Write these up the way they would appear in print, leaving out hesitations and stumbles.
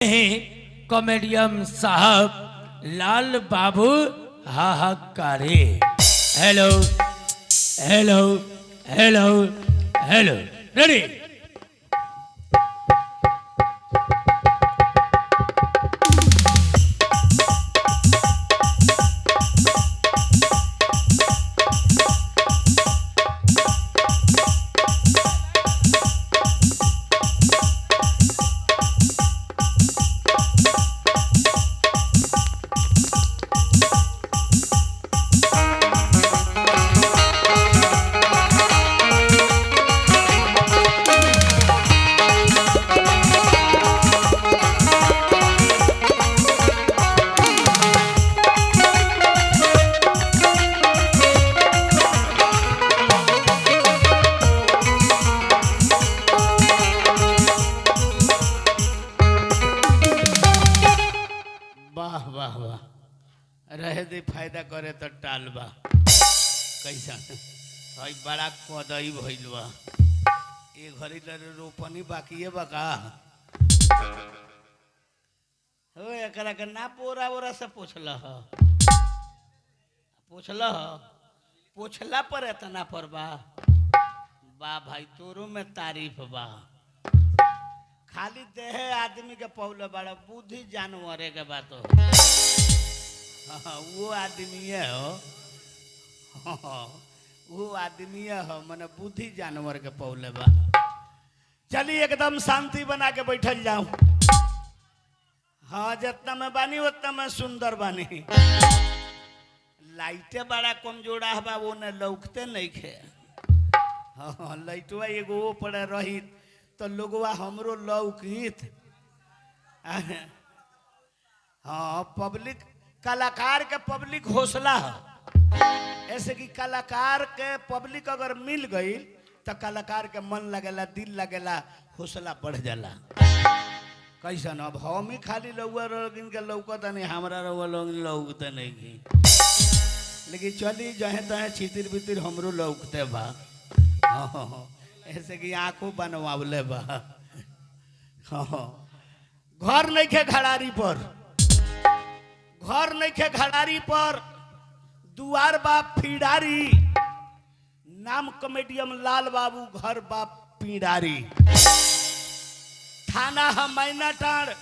Comedian साहब लाल बाबू हाहाकारे। Hello hello hello hello ready. वाह वाह वाह, रहे दे फायदा करे तो टालबा कैसा भाई बड़ा कदई भइल बा। ए घड़ी रोपनी बाकी है बका हो एकरा के ना पोरा ओरा से पोछला पोछला पर इतना पर बा भाई तोरो में तारीफ बा। खाली देहे आदमी के पौले बड़ा बुद्धि जानवर के बात हो। हाँ, वो आदमी हो। हाँ, वो आदमी हो मने बुद्धि जानवर के पौले बा। चलिए एकदम शांति बना के बैठल जाऊं। हाँ, जितना मैं बानी उतना मैं सुंदर बानी। लाइटे बड़ा कमजोरा बा वो न लौकते नहीं खे। हाँ, लाइटवा एगो पड़े रही तो लोगवा हमरो लौकित। हाँ, पब्लिक कलाकार के पब्लिक हौसला है। ऐसे कि कलाकार के पब्लिक अगर मिल गई तो कलाकार के मन लगेला, दिल लगेला, हौसला बढ़ जाला। कैसा न अब हम ही खाली लौआ लोगिन के लौकत नहीं, हमारा रउआ लोग लौकते नहीं की। लेकिन चली जहे तहे छितिर बितिर हमरो लौकते बा। हाँ, ऐसे कि आंखों बनवावले बा। हाँ, घर नहीं खे घड़ारी पर, घर नहीं खे घड़ारी पर, दुआर बा पीड़ारी। नाम कॉमेडियन लाल बाबू, घर बा पीड़ारी। थाना है मैनाटार,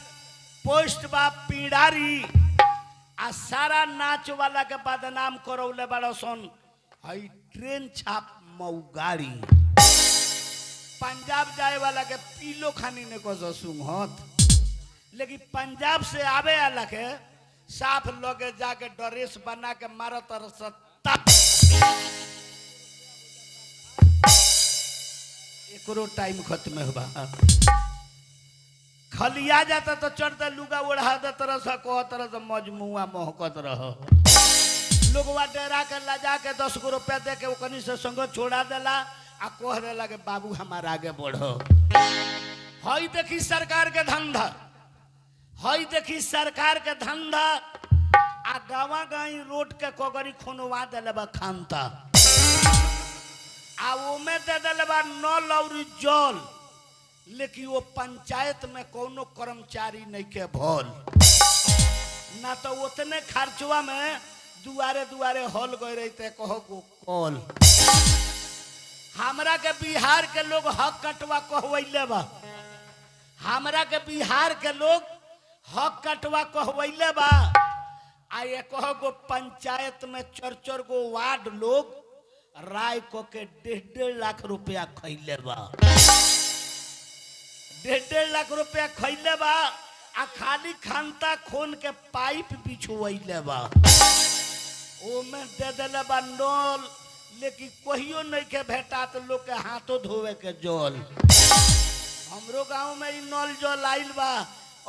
पोस्ट बा पीड़ारी। आ सारा नाच वाला के बदनाम करौले बड़ा सन हई ट्रेन छाप मऊगाड़ी। पंजाब जाए वाला के पीलो खानी ने को सुंघत, लेकिन पंजाब से आवे वाला के साफ लगे जाके ड्रेस बना के मारत एकरो टाइम खत्म हुआ। खलिया जाता तो चढ़ते लुगा ओढ़ा दे तरह से कह तरह से मजमुआ मोहकत रह। लोगवा डेरा के लजा के 10 गो रुपया दे के ओकनी से संग छोड़ा देला आ कह देला के बाबू हमारा आगे बढ़ो। हई देखी सरकार के धंधा, हई देखी सरकार के धंधा। आ गावा गाई रोड के कोगरी खुनवा देले बा खानता। आ ओमे दे देले बा 9 लौरी जल। लेकिन वो पंचायत में कोनो कर्मचारी नहीं के भल ना, तो उतने खर्चवा में दुआरे दुआरे हॉल गए रहते कहो को कॉल। हमरा के बिहार के लोग हक कटवा कहवैले बा, हमरा के बिहार के लोग हक कटवा कहवैले बा। आ ये कहो गो पंचायत में 4-4 गो वार्ड लोग राय को के 1.5 लाख रुपया खैले बा। 1.5 लाख रुपया खैले बा। आ खाली खानता खोन के पाइप बिछुवैले बा। ओमे दे देले बा नल, लेकिन कहियो नहीं के भेटा तो लोग के हाथों धोवे के जल। हमरो गांव में ई नल जल आइल बा।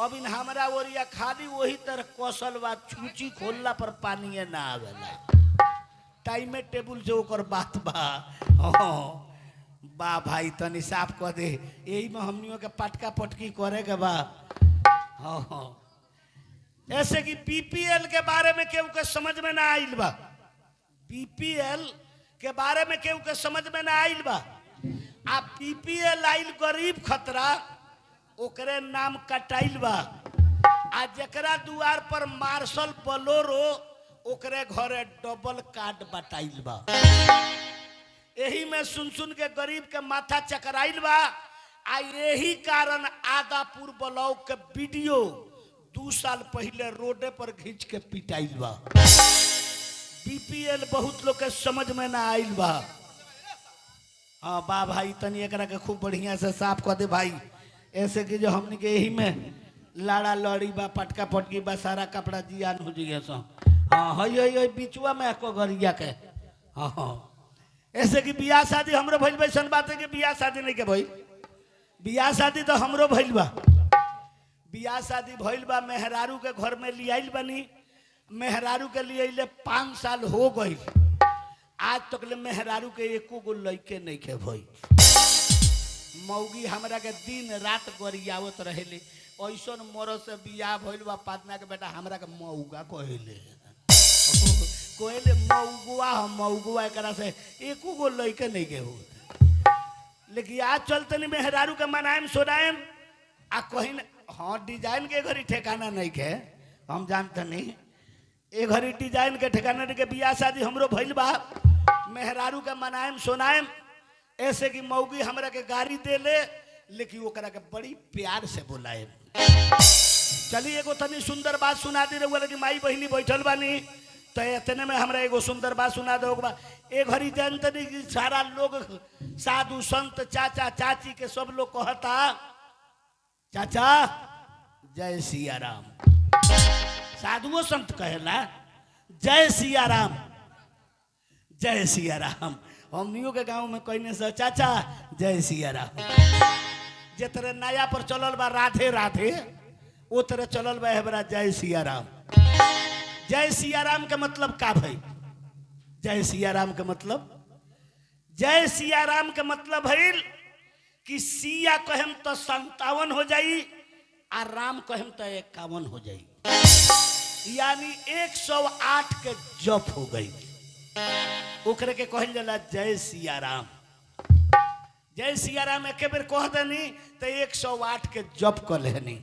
अब इन हमरा ओरिया खाली वही तरह कौशल बा, छूची खोलला पर पानी ना आवेला। टाइमे टेबुल से ओकर बात बा। हाँ, बा भाई तनी साफ कर दे, यही में हमनियों के पटका पटकी करे के बा। हाँ, ऐसे कि बीपीएल के बारे में केहू के समझ में ना आइल बा। बीपीएल के बारे में केहू के समझ में ना आइल बा। आ बीपीएल आइल गरीब खतरा ओकरे नाम कटाइल बा। आ जकरा दुआर पर मार्शल बोलोरो ओकरे घरे डबल कार्ड बटाइल बा। यही में सुन सुन के गरीब के माथा चकराइल बा। आ यही कारण आदापुर ब्लॉक के वीडियो 2 साल पहले रोडे पर घींच के पिटाइल बा। बीपीएल बहुत लोग के समझ में ना आइल बा। हाँ बा भाई तनी एकरा के खूब बढ़िया से साफ कर दे भाई, ऐसे कि जो हमने के यही में लाड़ा लड़ी बा, पटका पटकी बा, सारा कपड़ा जियान हो जाइए सो। हाँ हई बिचुआ में कोगरिया के। हाँ हाँ ऐसे कि बियाह शादी हमरो भइल वैसन बात है कि बियाह शादी नहीं के भइल। बियाह शादी तो हमरो भइल बा। बियाह शादी भइल बा, मेहरारू के घर में लियाइल बनी। मेहरारू के लिए 5 साल हो गई, आज तक ले मेहरारू के एको गो लइके नहीं के भई। मौगी हमरा के दिन रात गरियावत रहेले। ऐसन मोर से बियाह भइल बा पादना के बेटा हमरा के मौगा कहेले। कोहेले मौगुआ एकरा से एको गो लइके नहीं के हो। लेकिन आज चलते नहीं मेहरारू के मनाएम सोनाएम आ कहीं। हाँ डिजाइन के घड़ी ठिकाना नहीं के, हम जानते नहीं ए घड़ी डिजाइन के ठिकाना के बियाह शादी हमरो भइल बा। मेहरारू के मनाएम सोनाएम ऐसे कि मौगी हमरा के गाड़ी दे ले, लेकिन ओकरा के बड़ी प्यार से बुलाए। चलिए एगो तनी सुंदर बात सुना दी रहुआ, लेकिन माई बहिनी बैठल बानी तो इतने में हमरा एगो सुंदर बात सुना दो। ए घड़ी जानते नहीं कि सारा लोग साधु संत चाचा चाची के सब लोग कहता चाचा जय सिया राम। साधुओं संत कहेला जय सिया राम, जय सिया राम। हमनियों के गांव में कहने से चाचा जय सिया राम। जे तरह नया पर चलल बा राधे राधे, वो तरह चलल बा हमरा जय सिया राम। जय सिया राम के मतलब का भाई? जय सिया राम के मतलब, जय सिया राम के मतलब है कि सिया कहम तो 57 हो जाई और राम कहम तो 51 हो जाई, यानी 108 के जप हो गई। ओकरे के कहल जाला जय सिया राम। जय सिया राम एक बेर कह देनी तो 108 के जप कर लेनी।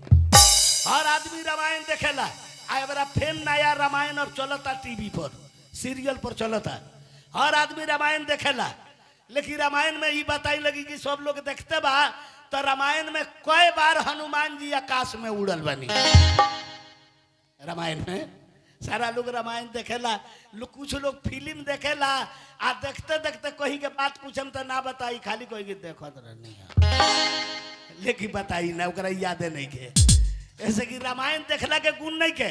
हर आदमी रामायण देखेला। आ फेन नया रामायण अब चलता टीवी पर, सीरियल पर चलता। हर आदमी रामायण देखेला, लेकिन रामायण में ये बताई लगी कि सब लोग देखते बा तो रामायण में कई बार हनुमान जी आकाश में उड़ल बनी। रामायण में सारा लोग रामायण देखेला, कुछ लोग फिल्म देखेला। आ देखते देखते कहीं के बात पूछम तो ना बताई, खाली कोई देखत रहनी, लेकिन बताई ना ओकरा यादे नहीं के। ऐसे कि रामायण देखला के गुण नहीं के,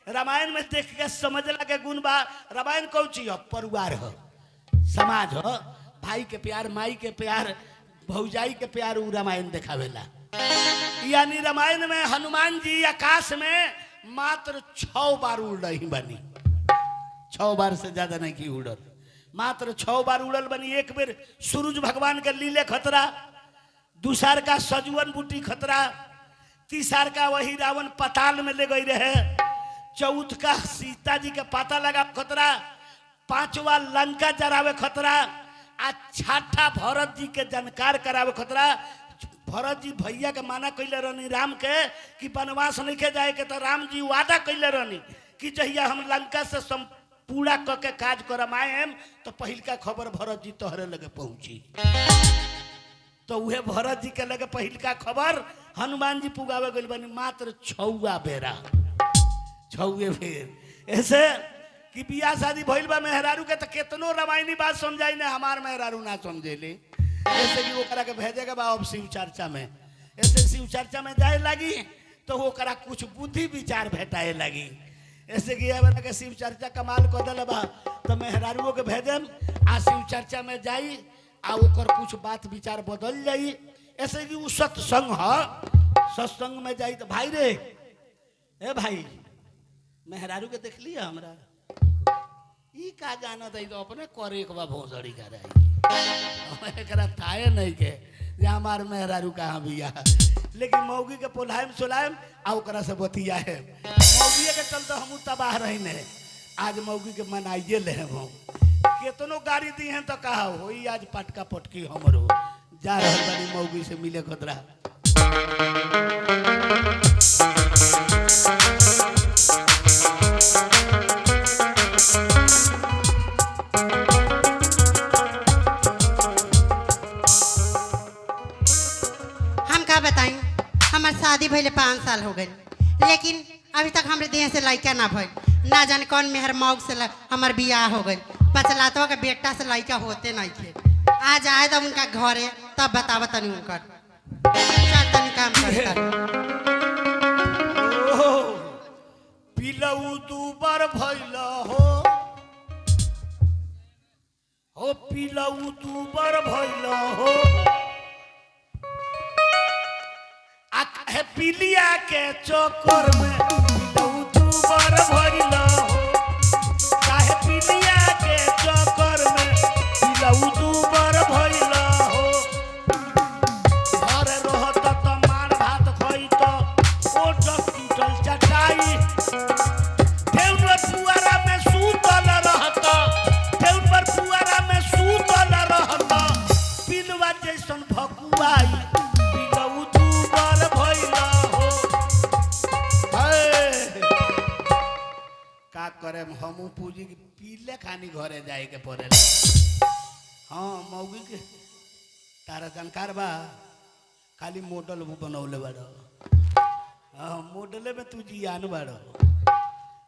रामायण में देख के समझला के गुण बा। रामायण कौन चीज हो? परिवार हो, समाज हो, भाई के प्यार, माई के प्यार, भौजाई के प्यार, उ रामायण देखावेला। यानी रामायण में हनुमान जी आकाश में मात्र 6 बार उड़ रही बनी। 6 बार से ज्यादा नहीं की उड़ल, मात्र 6 बार उड़ल बनी। एक बेर सूरज भगवान के लीले खतरा, दूसर का सजुवन बूटी खतरा, तीसर का वही रावण पताल में ले गई रहे, चौथ का सीता जी के पता लगा खतरा, 5वां लंका जरावे खतरा, आ 6ठा भरत जी के जानकार करावे खतरा। भरत जी भैया के माना कैले रहनी राम के कि वनवास नहीं के जाए के, तो राम जी वादा कैले रहनी कि जहिया हम लंका से पूरा क के काज करमाएम तो पहिलका खबर भरत जी तोहरे लगे पहुंची। तो वह भरत जी के लगे पहिलका खबर हनुमान जी पुगावे गइल बनी, मात्र 6 बेरा, 6 बेर। ऐसे कि बियाह शादी भइल बा मेहरारू के तो केतनो रामायणी बात समझाई ना, हमार मेहरारू ना समझेली। ऐसे कि ओकरा के भेजे के बा अब शिव चर्चा में। ऐसे शिव चर्चा में जाए लगी तो ओकरा कुछ बुद्धि विचार भेटाए लगी। ऐसे कि हमरा के शिव चर्चा कमाल कर दल बा तो मेहरारुओं के भेजम आ शिव चर्चा में जाई आ ओकर कुछ बात विचार बदल जाई। ऐसे कि उ सत्संग है, सत्संग में जाई तो भाई रे ए भाई मेहरारू के देख लिया हमरा ई का जाना दई तो अपने करे एक बा भोसड़ी करे एकरा थाए नहीं के जे हमार मेहरारू कहाँ बिया। लेकिन मौगी के पोलायम सोलायम आ ओकरा से बतिया है। मौगी के चलते हम तबाह रही ने, आज मौगी के मनाइए ले हम केतनो गाड़ी दी हैं तो कहा होई आज पटका पटकी हमरो जा रहल बानी मौगी से मिले खतरा। शादी भइले 5 साल हो गए, लेकिन अभी तक हमरे देह से लड़का ना भइल। ना जाने कौन मेहर मौक से हमार बियाह हो गई। पचलातवा के बेटा से लड़का होते नहीं थे। आज आए तो उनका घरे तब बतावा तनी उनकर। चल तनी काम करता। पिलऊ दूबर भइल हो पिलऊ दूबर भइल हो हे पिलिया के चक्कर में पिलऊ दूबर भइल हो काहे पिलिया के चक्कर में पिलऊ दूबर भइल हो घर रहत त मार भात खइत ओट टूटल चटाई देउर पुआरा में सूतल रहत देउर पुआरा में सूतल रहत पिलवा जैसन भकुआई पिलऊ दूबर भइल हो का करे हमू पूजी के पीले खानी घरे जाए के पड़े। हाँ मौगी के तारा जानकार बा खाली मॉडल बनौले बाड़ो। हाँ मॉडले में तू जियान बाड़ो।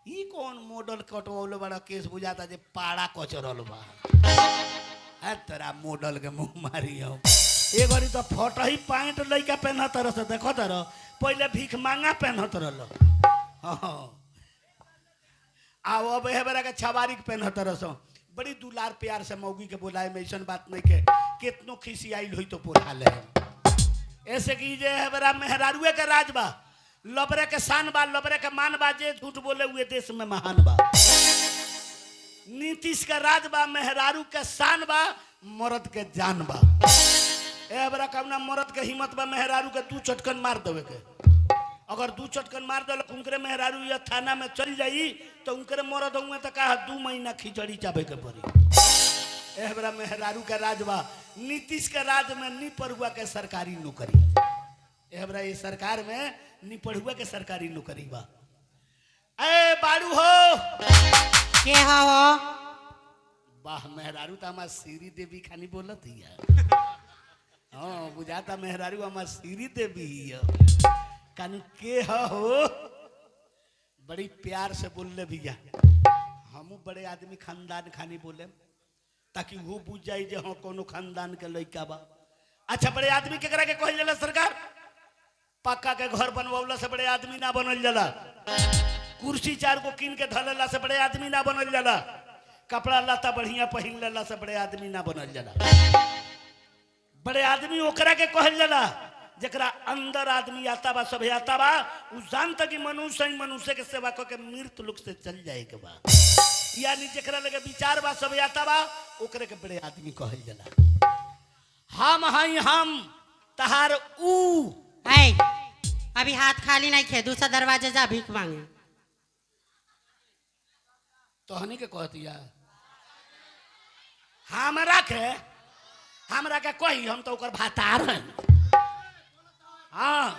ई कौन मॉडल कटवौले बाड़ो केस बुझाता जे पाड़ा कचरल बा। है तेरा मॉडल के मुंह मारी हम ए घड़ी तो फट ही पैंट लइका पहनत रह देखो तर पहले भीख मांगा पहनत रहल। हाँ अब हेबरा के छवारी पहनत रह बड़ी दुलार प्यार से मौगी के बोलाए में ऐसा बात नहीं के कितनो खिसी आइल हुई तो बोला ले ऐसे की जे हेबरा मेहरारुए के राज बा लबरे के शान बा लबरे के मान बा जे झूठ बोले हुए देश में महान बा। नीतीश का राज बा मेहरारू के शान बा मर्द के जान बा। एबरा कवना मर्द के हिम्मत बा मेहरारू के 2 चटकन मार देवे के। अगर 2 चटकन मार दल उनकरे मेहरारू या थाना में चल जाई तो उनकरे मरद हुए तो कहा 2 महीना खिचड़ी चाबे के पड़ी। एहबरा मेहरारू के राज बा नीतीश के राज में निपरुआ के सरकारी नौकरी। एहबरा ये सरकार में निपरुआ के सरकारी नौकरी बा। ए बाड़ू हो के हो वाह मेहरारू तो हमार श्री देवी खानी बोलत हिया। हाँ बुझाता मेहरारू हमार श्री देवी हिया। कानू के हो बड़ी प्यार से बोलले भैया हम बड़े आदमी खानदान खानी बोले ताकि वो बुझ जाए जे हाँ कोनो खानदान के लड़का बा। अच्छा बड़े आदमी केकरा के कहल जाला सरकार पक्का के घर बनवला से बड़े आदमी ना बनल जाला। कुर्सी 4 को कीन के धलेला से बड़े आदमी ना बनल जाला। कपड़ा लता बढ़िया पहिन लेला से बड़े आदमी ना बनल जाला। बड़े आदमी ओकरा के कहल जाला जकरा अंदर आदमी आता बा सब आता बा उ जानता कि मनुष्य ही मनुष्य के सेवा करके मृत लोग से चल जाए के बा। यानी जकरा लगे विचार बा सब आता बा ओकरे के बड़े आदमी कहल जाला। हम तहार ऊ है अभी हाथ खाली नहीं खे दूसरा दरवाजा जा भीख मांगे। तोहनी के कहतिया हमरा के कही हम तो ओकर भातार हैं। हाँ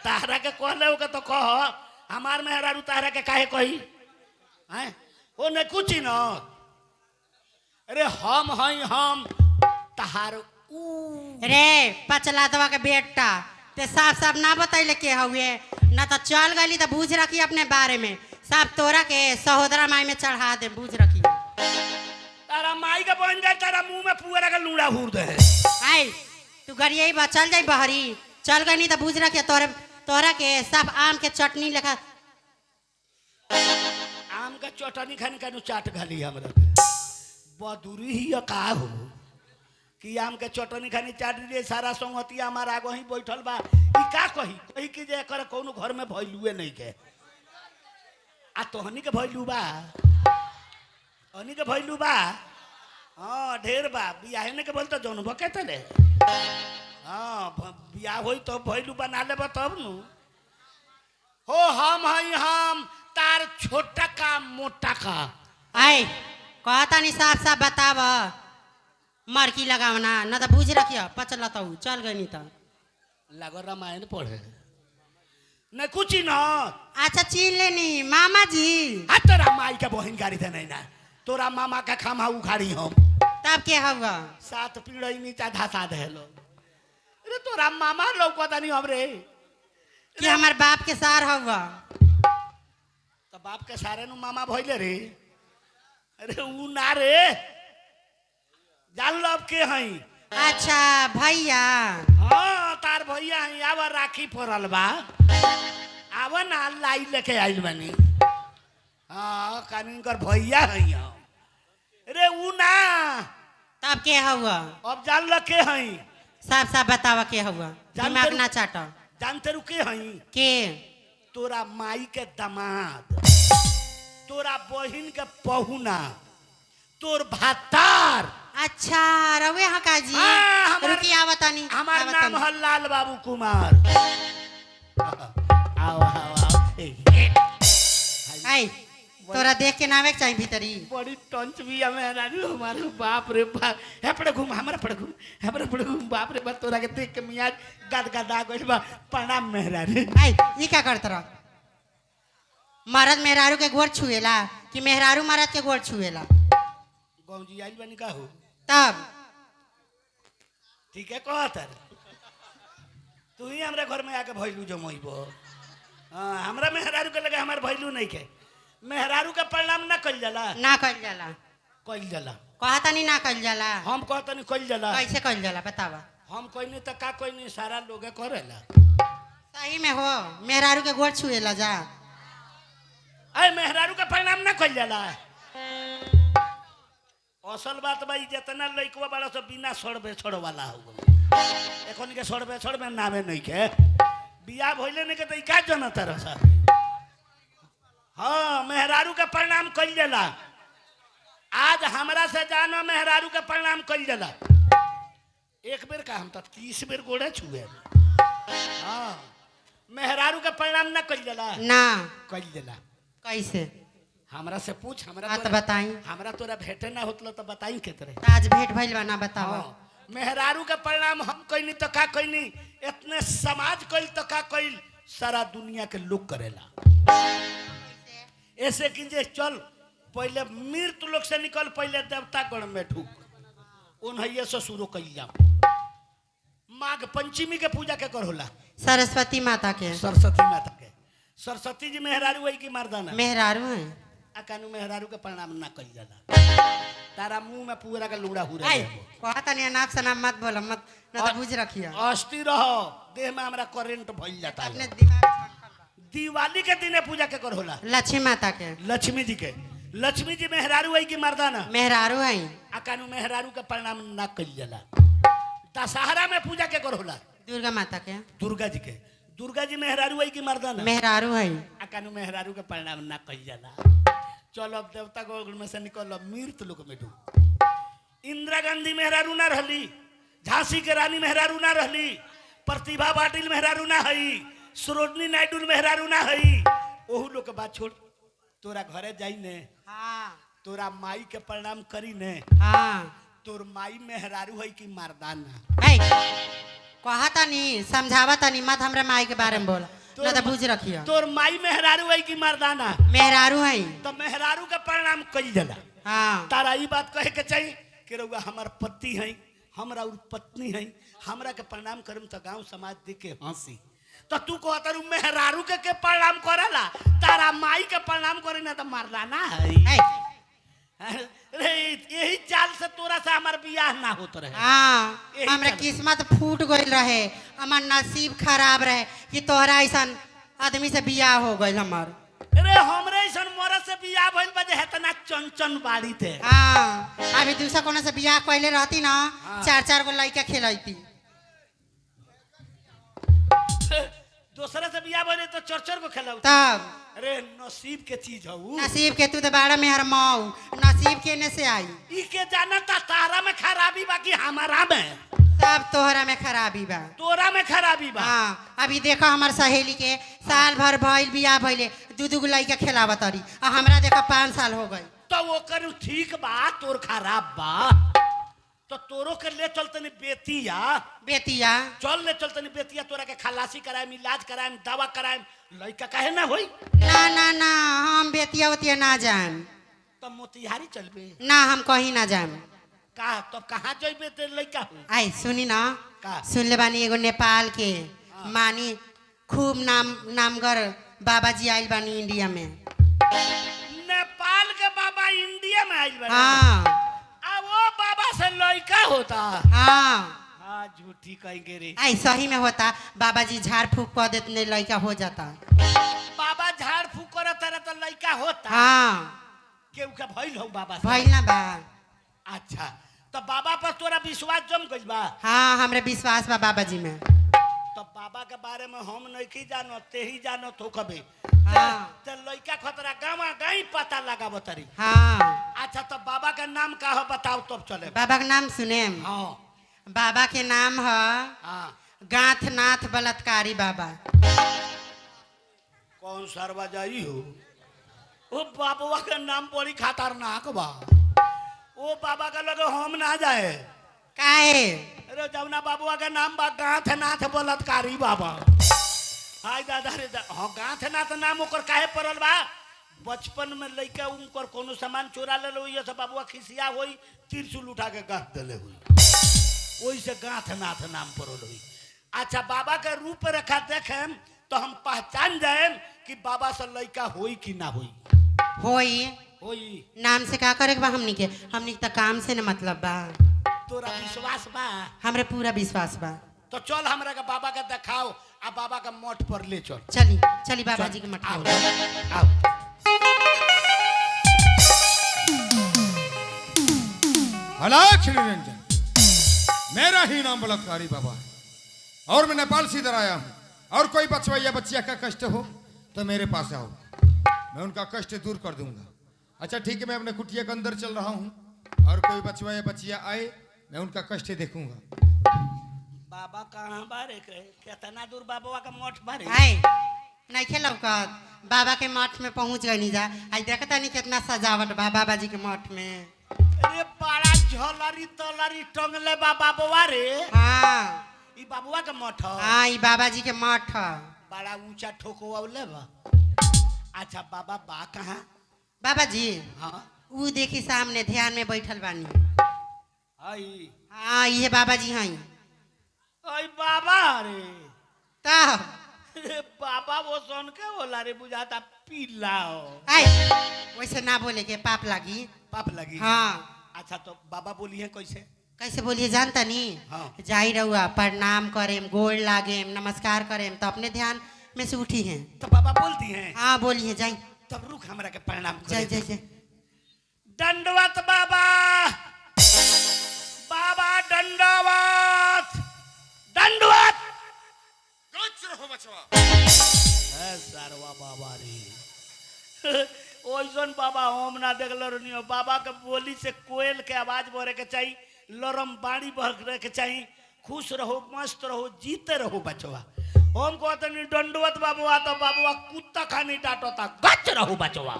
तारा के कहले ओके तो कह हमार मेहरारू तारा के काहे कही हैं ओ ने कुछ न अरे हम तहार ऊ रे पचलातवा के बेटा ते साफ साफ ना बतैले के हुए ना तो चल गली तो बूझ रखी अपने बारे में साफ तोरा के सहोदरा माई में चढ़ा दे बूझ रखी। तारा माई के बन जाए तारा मुंह में पुअरा का लूड़ा हुर दे। आई तू गरिया बा चल जाई बहरी चल गई नहीं तो बूझ रखिए तोरा के सब आम के चटनी लेखा आम का चटनी खानी का चाट घाली हमरा बदुरी ही का हो कि आम के चटनी खानी चाट दिए सारा संगतिया हमार आगो ही बैठल बा ई का कही कि जे एकर कोनो घर में भइलुए नहीं के आ तोहनी के भइलू बा तोहनी के भइलू बा। हाँ ढेर बा बियाह ने के बोल तो जौन बकेते ले। हाँ बियाह होई तो भइलू बना लेबा तब नु हो हम तार छोटा का मोटा का। आई कहता नहीं साफ साफ बताव मरकी लगावना न तो बूझ रखिए पचल तो चल गई नहीं तो लगो रामायण पढ़े न कुछ न। अच्छा चीन लेनी मामा जी तोरा माई के बहन गाड़ी थे नहीं ना तोरा मामा का खामा उखाड़ी हम तब के होगा 7 पीढ़ी नीचा धसा दे लो। अरे तोरा मामा लौकता नहीं हमरे कि हमार बाप के सार हवा। तो बाप के सारे नु मामा भइले रे। अरे ऊ ना रे, जान लो अब के हई। अच्छा भैया। हाँ तार भैया हई। आव राखी पड़ल बा, आव ना लाई लेके आइल बनी। हाँ कानून कर भैया हई हम। अरे ऊ ना, तब के हवा? अब जान लो के हई। साफ साफ बतावा के हवा, जानते दिमाग रु- ना चाटो। जानते रु के हई? के? तोरा माई के दामाद, तोरा बहिन के पहुना, तोर भातार। अच्छा रवे हका जी। हाँ, हमार- रुकी आवत तानी। हमार आवत नाम तानी। है लाल बाबू कुमार। आओ आओ आओ। आई तोरा देख के नावे के चाहिए भीतरी। बड़ी टंच भी हमें राजू हमारे बाप रे बाप। है पड़े घूम हमारे पड़े घूम, है पड़े घूम बाप रे बाप। तोरा के देख के मियाँ गद गदा गइल बा। प्रणाम मेहरारू। आई ये क्या करत रह? मर्द मेहरारू के गोड़ छुएला कि मेहरारू मर्द के गोड़ छुएला? गौजी आइल बनी का हो? तब ठीक है कहत है। तू ही हमारे घर में आके भैलू जो मोइबो। हाँ हमरा मेहरारू के लगे हमारे भैलू नहीं के। मेहरारू का प्रणाम ना कल जाला। ना कल जाला। कल जाला। कहता नहीं ना कल जाला। हम कहता नहीं कल जाला। कैसे कल जाला बतावा? हम कोई नहीं तो का कोई नहीं, सारा लोग करेला। सही में हो मेहरारू के गोड़ छुएला जा। अरे मेहरारू का प्रणाम ना कल जाला। असल बात भाई जितना लइकवा बड़ा सब बिना सड़बे छड़ वाला हो। एखन के सड़बे छड़ में नामे नहीं के। बियाह भइले नहीं के तो का जनत रह। हाँ मेहरारू का प्रणाम कल जाला। आज हमरा से जानो मेहरारू का प्रणाम कल जाला। एक बेर का हम तो 30 बेर गोड़े छुए। हाँ मेहरारू का प्रणाम ना कल जाला। ना कल जाला। कैसे? हमरा से पूछ। हमरा हाँ तो बताई। हमरा तोरा भेटे ना होतलो तो बताई के तरह। आज भेंट भइल बा ना बतावा। मेहरारू का प्रणाम हम कइनी तो का कइनी, इतने समाज कइल तो का कइल, सारा दुनिया के लोग करेला। ऐसे कि जे चल पहले मृत लोग से निकल, पहले देवता गण में ढूक उन्हें ससुरो कइल जा। माघ पंचमी के पूजा के कर होला? सरस्वती माता के। सरस्वती माता के। सरस्वती जी मेहरारू वही की मर्दाना? मेहरारू है। अकानू मेहरारू के प्रणाम ना कइल जाला। तारा मुंह में पूरा का लूड़ा हुरे। आई कहता नहीं नाक से नाम मत बोला मत ना तो बुझ रखियो। अस्थिर रहो, देह में हमरा करंट भइल जाता है। अपने दिमाग दिवाली के दिन पूजा के कर होला? लक्ष्मी माता के। लक्ष्मी जी के। लक्ष्मी जी मेहरारू वही की मर्दाना? मेहरारू है। अकानू मेहरारू के प्रणाम ना कइल जाला। दशहरा में पूजा के कर होला? दुर्गा माता के। दुर्गा जी के। दुर्गा जी मेहरारू वही की मर्दाना? मेहरारू है। अकानू मेहरारू के प्रणाम ना कइल जाला। चलो अब देवता गण में से निकल, मृत लोग में ढूक। इंदिरा गांधी मेहरारू ना रहली, झांसी के रानी मेहरारू ना रहली, प्रतिभा पाटिल मेहरारू ना हई, सरोजनी नायडू मेहरारू ना हई। ओहू लोग के बात छोड़, तोरा घरे जाई ने, हाँ तोरा माई के प्रणाम करी ने। हाँ तोर माई मेहरारू है कि मर्दाना? है कहता नहीं समझावता नहीं मत हमरे माई के बारे में बोला ना तो बुझ रखियो। तोर माई मेहरारू है कि मर्दाना? मेहरारू है। तो मेहरारू के प्रणाम कइल जाला। हाँ तारा ई बात कहे के चाहिए कि रउआ हमार पति है, हमरा और पत्नी है, हमरा के प्रणाम करम तो गांव समाज देख के हंसी। तो तू कहता रू मेहरारू के प्रणाम करेला, तारा माई के प्रणाम करे ना तो मर्दाना है। रे यही चाल से तोरा से हमार बियाह ना होत रहे। हाँ यही हमरे चल। किस्मत फूट गइल रहे, हमार नसीब खराब रहे कि तोहरा ऐसा आदमी से बियाह हो गइल हमार। अरे हमरे ऐसन मोरा से बियाह भइल बा जे हेतना चंचन बाड़ी थे। हाँ अभी दूसरा कोनो से बियाह कइले रहती ना, हाँ। 4-4 गो लड़का खेलती। दूसरे से बियाह भइले तो चरचर को खेलाऊ। तब अरे नसीब के चीज हऊ। नसीब के तू तो बाड़ा में हर मऊ नसीब के ने से आई। ई के जाना ता तारा में खराबी बा कि हमारा में? सब तोहरा में खराबी बा। तोरा में खराबी बा। हाँ अभी देखो हमार सहेली के साल भर भइल बियाह भइले 2-2 गो लड़का खेलावत रही, और हमरा देखो 5 साल हो गई। तो वो कर ठीक बा, तोर खराब बा तो तोरो के ले चलतनी बेतिया। बेतिया चल ले चलतनी बेतिया, तोरा के खलासी कराएम, इलाज कराएम, दवा कराएम, लड़का काहे ना होई? ना ना ना हम बेतिया उतिया ना जान। तो मोतिहारी चलबे? ना हम कहीं ना जान। का तो कहाँ जइबे ते लड़का होई? आई सुनी ना, का? सुन ले बानी एगो नेपाल के मानी खूब नामगर बाबा जी आइल बानी इंडिया में। नेपाल के बाबा इंडिया में आइल बा। हाँ अब वो बाबा से लड़का होता। हाँ हाँ झूठी कहेंगे रे। आई सही में होता, बाबा जी झाड़ फूक कर देते लड़का हो जाता। बाबा झाड़ फूक करता रहे तो लड़का होता। हाँ केहू के भइल हो बाबा से? भइल ना बा। अच्छा तो बाबा पर तोरा विश्वास जम गइल बा? हाँ हमरे विश्वास बा बाबा जी में। तो बाबा के बारे में हम नहीं जानो, ते ही जानो तो कभी। हाँ। ते लड़का खतरा गाँव गाई पता लगा बतारी। हाँ अच्छा तो बाबा का नाम का हो बताओ तब चले। बाबा का नाम सुने? हाँ बाबा के नाम है हाँ। गांथनाथ बलात्कारी बाबा। कौन सरवा जाई हो? वो बाबा का नाम बड़ी खतरनाक बा। वो बाबा का लगे हम ना जाए। काहे? अरे जमुना बाबुआ का नाम बा गांथनाथ बलात्कारी बाबा। हाय दादा रे हाँ गांथनाथ नाम ओकर काहे पड़ल बा? बचपन में लइका उनकर कोनो सामान चोरा ले लो, ये सब बाबुआ खिसिया होई, त्रिशूल उठा के गांथ देले हुई, ओही से गांथनाथ नाम पड़ल हुई। अच्छा बाबा के रूप रेखा देखें तो हम पहचान जाए कि बाबा से लइका होई कि ना होई। होई होई। नाम से का करे बा? हमनी के तो काम से न मतलब बा। तोरा विश्वास बा? हमरे पूरा विश्वास बा। तो चल हमरा के बाबा के दिखाओ आ बाबा का मठ पर ले चल। चली चली बाबा जी के मठ आओ, में। आओ। अलख निरंजन, मेरा ही नाम बलात्कारी बाबा है और मैं नेपाल से इधर आया हूँ। और कोई बचवा या बच्चिया का कष्ट हो तो मेरे पास आओ, मैं उनका कष्ट दूर कर दूंगा। अच्छा ठीक है, मैं अपने कुटिया के अंदर चल रहा हूँ और कोई बचवा या बच्चिया आए मैं उनका कष्ट देखूंगा। बाबा कहाँ बारे के? कितना दूर बाबा का मठ बारे? आए नहीं खेल बाबा के मठ में पहुंच गई जा। आज देखता नहीं कितना सजावट बा बाबा जी के मठ में। अरे बड़ा झलरी तलरी टंगले बा बाबा रे। हाँ ई बाबुआ के मठ ह? हाँ ये बाबा जी के मठ ह। बड़ा ऊंचा ठोकवाले बा। अच्छा बाबा बा कहाँ? बाबा जी हाँ ऊ देखी सामने ध्यान में बैठल बानी। आई हाँ ये बाबा जी हैं। आई बाबा रे। तब अरे बाबा वो सुन के बोला रे, बुझाता पीला हो। आए वैसे ना बोले के पाप लगी। पाप लगी? हाँ। अच्छा तो बाबा बोली है कैसे? कैसे बोलिए जानता नहीं? हाँ। जाई रहुआ प्रणाम करेम, गोड़ लागेम, नमस्कार करेम तो अपने ध्यान में से उठी हैं। तो बाबा बोलती हैं? हाँ बोलिए जाई। तब रुक हमरा के प्रणाम जय करे। जय जय। दंडवत बाबा, बाबा दंडवत, दंडवत। रहो बचवा। सरवा बाबा रे। ओइसन बाबा हम ना देखल रही। बाबा के बोली से कोयल के आवाज बढ़े के चाहिए, लरम बाणी बढ़े के चाहिए। खुश रहो, मस्त रहो, जीते रहो बचवा। हम कहते नहीं दंडवत बाबुआ तो बाबुआ कुत्ता खानी डांटता, गच रहो बचवा।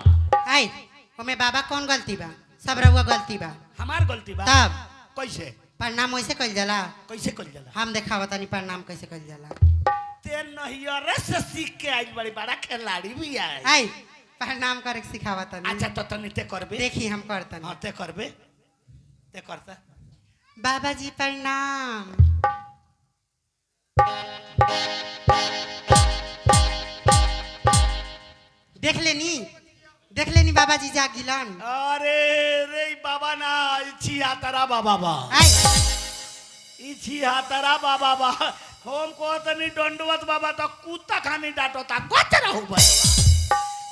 आए हमें बाबा कौन गलती बा? सब रहुआ गलती बा। हमार गलती बा? तब कैसे? प्रणाम वैसे कल जाला? कैसे कल जाला? हम देखा नहीं प्रणाम कैसे कल जाला। ते नहियरे से सीख के आई, बड़ी बड़ा खिलाड़ी भी आई। आई प्रणाम करे सिखावा तनी। अच्छा तो तनी ते करबे? देखी हम करतन। हाँ ते करबे, ते करता। बाबा जी प्रणाम। देख लेनी बाबा जी जागिलन। अरे रे बाबा ना इच्छी हातरा बाबा बा। आई इच्छी हातरा बाबा बा। हम कहते नहीं दंडवत बाबा तो कुत्ता खानी डांटता, गच रहो बचवा।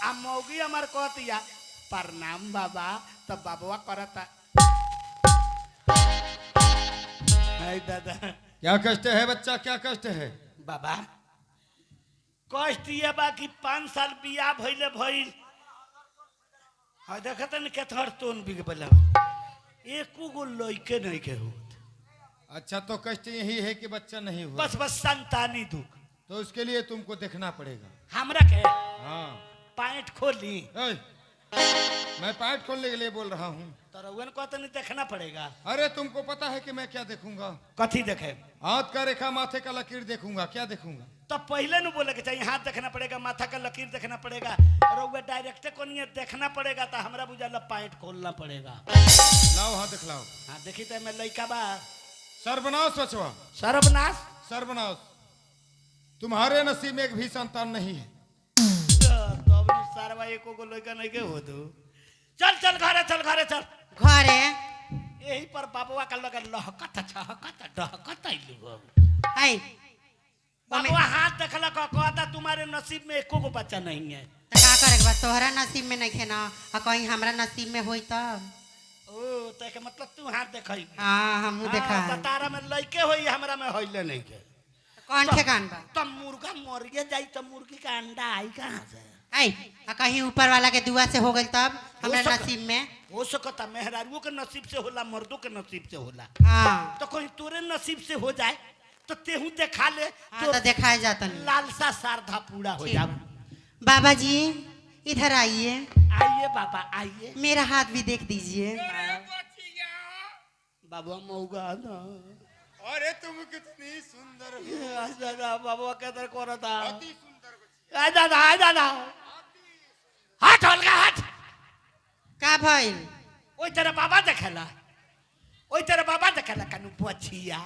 आ मौगी हमार कहतिया प्रणाम बाबा तो बाबा करता। हाय दादा। क्या कष्ट है बच्चा, क्या कष्ट है? बाबा कष्ट ये बा कि 5 साल बियाह भइले भइल। हाँ देखत न केथर तोन बिग बला एको गो लइके नहीं के हो। अच्छा तो कष्ट यही है कि बच्चा नहीं हुआ। बस संतानी दुख। तो उसके लिए तुमको देखना पड़ेगा। हमरा के हाँ पैंट खोली? ओए, मैं पैंट खोलने के लिए बोल रहा हूँ। तो रउन को तो नहीं देखना पड़ेगा। अरे तुमको पता है कि मैं क्या देखूंगा? कथी देखे? हाथ का रेखा, माथे का लकीर देखूंगा। क्या देखूंगा? तो पहले न बोले के चाहिए हाथ देखना पड़ेगा, माथा का लकीर देखना पड़ेगा। रउआ डायरेक्ट को नहीं देखना पड़ेगा तो हमरा बुझाला पैंट खोलना पड़ेगा। लाओ हाथ दिखलाओ। हाँ देखी तो मैं लइका बा। सर्वनाश बचवा, सर्वनाश। सर्वनाश। तुम्हारे नसीब में एक भी संतान नहीं है। तब सारवा एको को लइका नहीं के हो दो। चल चल घरे चल घरे चल। घरे यही पर बाबुआ का लगा लहकत छहकत डहकत आइलू। आई बाबुआ हाथ देखला कहता तुम्हारे नसीब में एको को बच्चा नहीं है। तो का करे के बा तोहरा नसीब में नहीं है ना आ कहीं हमरा नसीब में होई तब। ओ तो के मतलब तू हाथ देखई। हाँ हमहू देखा है। तारा में लइके होई हमरा में होइले नहीं के। कौन ठेकान बा तब मुर्गा मरिए जाई तो मुर्गी का अंडा आई कहां से? आई आ कहीं ऊपर वाला के दुआ से हो गई तब हमरा हो सकता- नसीब में। हो सकता मेहरारुओं के नसीब से होला मर्दों के नसीब से होला। हाँ तो कहीं तोरे नसीब से हो जाए तो तेहू देखा ले हाँ तो दिखाए जाता नहीं। लालसा शारदा पूरा हो जाए। बाबा जी इधर आइए, आइए बाबा आइए। मेरा हाथ भी देख दीजिए। बाबा मऊगा ना। अरे तुम कितनी सुंदर हो। दादा बाबा के दर को रहा। अति सुंदर। आ दादा हाथ हल्का हाथ। का भइल? ओई तेरा बाबा देखला। ओई तेरा बाबा देखला कनु बछिया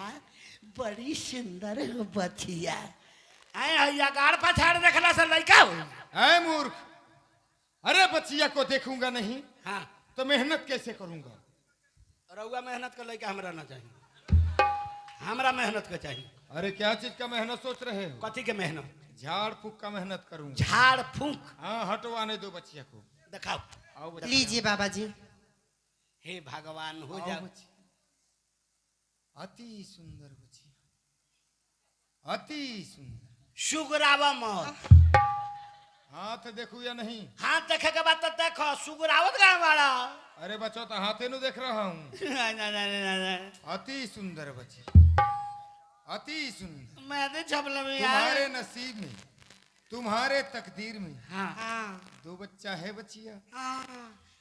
बड़ी सुंदर हो बछिया। आए हैया गाड़ पछाड़ देखला से लइका हो। ऐ मूर्ख, अरे बच्चिया को देखूंगा नहीं हाँ तो मेहनत कैसे करूंगा? रउआ मेहनत का लइका हमरा ना चाहिए। हमरा मेहनत का चाहिए। अरे क्या चीज का मेहनत सोच रहे हो? कथी के मेहनत? झाड़ फूक का मेहनत करूंगा। झाड़ फूंक। हाँ हटवाने दो बच्चिया को। दिखाओ। आओ बच्चिया। लीजिए बाबा जी। हे भगवान हो आओ जा। बच्चिया। अति सुंदर बच्चिया, अति सुंदर। सुगरावा मत। हाथ देखू या नहीं? हाथ देखे के बाद तो देखो सुगरावत गए वाला। अरे बच्चों तो हाथे नु देख रहा हूँ। अति सुंदर बच्ची, अति सुंदर। मैं तो छपल में तुम्हारे नसीब में, तुम्हारे तकदीर में हाँ हाँ दो बच्चा है बच्चिया।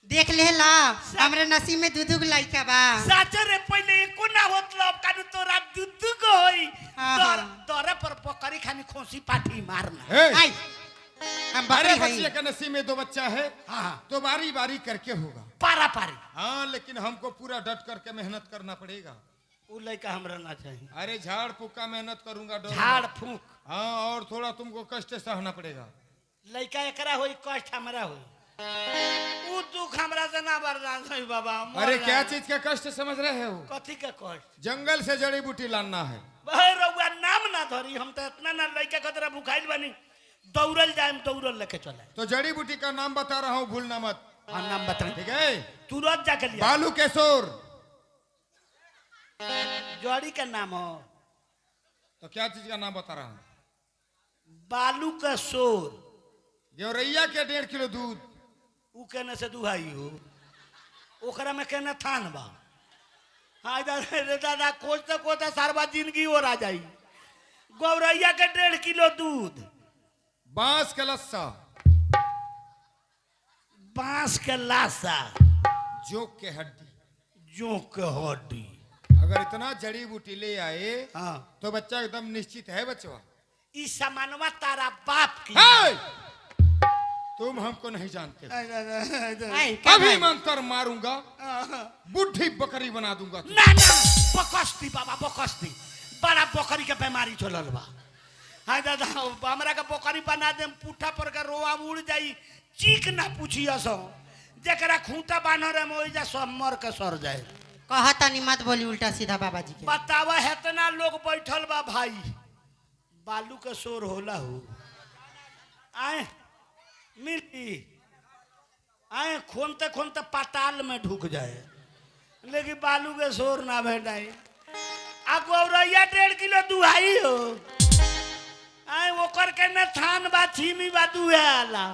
देख ले ला हमरे नसीब में दूधू के लइका बा। साचे रे पहले एको ना होत लब कानु तोरा दुद्दू को होई। हाँ, दर हाँ। दरे पर बकरी खानी खोसी पाठी मारना। हे! आई हम अरे बकरी बच्चिया हई। के नसीब में दो बच्चा है हाँ तो बारी बारी करके होगा। पारा पारी। हाँ लेकिन हमको पूरा डट करके मेहनत करना पड़ेगा। उ लइका हमरा ना चाहिए। अरे झाड़ फूक का मेहनत करूंगा डरो झाड़ मत। फूंक। हाँ और थोड़ा तुमको कष्ट सहना पड़ेगा। लइका एकरा होई कष्ट हमरा होई। उ दुख हमरा से ना बर्दाश्त होई बाबा। मर अरे जाए। क्या चीज का कष्ट समझ रहे हो? कथी के कष्ट? जंगल से जड़ी बूटी लाना है। भाई रउआ नाम ना धरी। हम तो इतना ना लइका कतरा भुखाइल बनी। दौड़ल जाएम दौड़ल लेके चले। तो जड़ी बूटी का नाम बता रहा हूँ, भूलना मत। हाँ नाम बता। ठीक है? तुरंत जाके लिया। बालू केशोर। जड़ी का नाम हो तो क्या चीज का नाम बता रहा हूँ? बालू का शोर। गेवरैया के 1.5 किलो दूध। उ कहने से दुहाई हो। ओकरा में कहने थान बा। हाँ दादा खोजते खोजते सारवा जिंदगी और आ जाई। गौरैया के 1.5 किलो दूध। बांस का लस्सा। बांस के लाशा। जोक के हड्डी। जोंक के हड्डी। अगर इतना जड़ी बूटी ले आए हाँ तो बच्चा एकदम निश्चित है बच्चा। ई सामानवा तारा बाप की। हे! तुम हमको नहीं जानते। आई का अभी भइल? मंत्र मारूंगा, बुढ़ी बकरी बना दूंगा तुझे। ना ना बकस्ती बाबा बकस्ती। बड़ा बकरी के बीमारी चलल बा। हाँ दादा हमरा के बकरी बना दे पुठा पर के रोआ उड़ जाई। चीख ना पूछिया सो। जकरा खूंटा बान्हर में ओइजा सब मर के सर जाए। कहता नहीं मत बोली उल्टा सीधा बाबा जी के। बतावा हेतना लोग बैठल बा भाई। बालू के शोर होला हो। आए मिली आए खोनते खोनते पाताल में ढुक जाए। लेकिन बालू के शोर ना भेटाई। आ गौरैया 1.5 किलो दुहाई हो। आए ओकर के न थान बा छीमी बा दुहेला।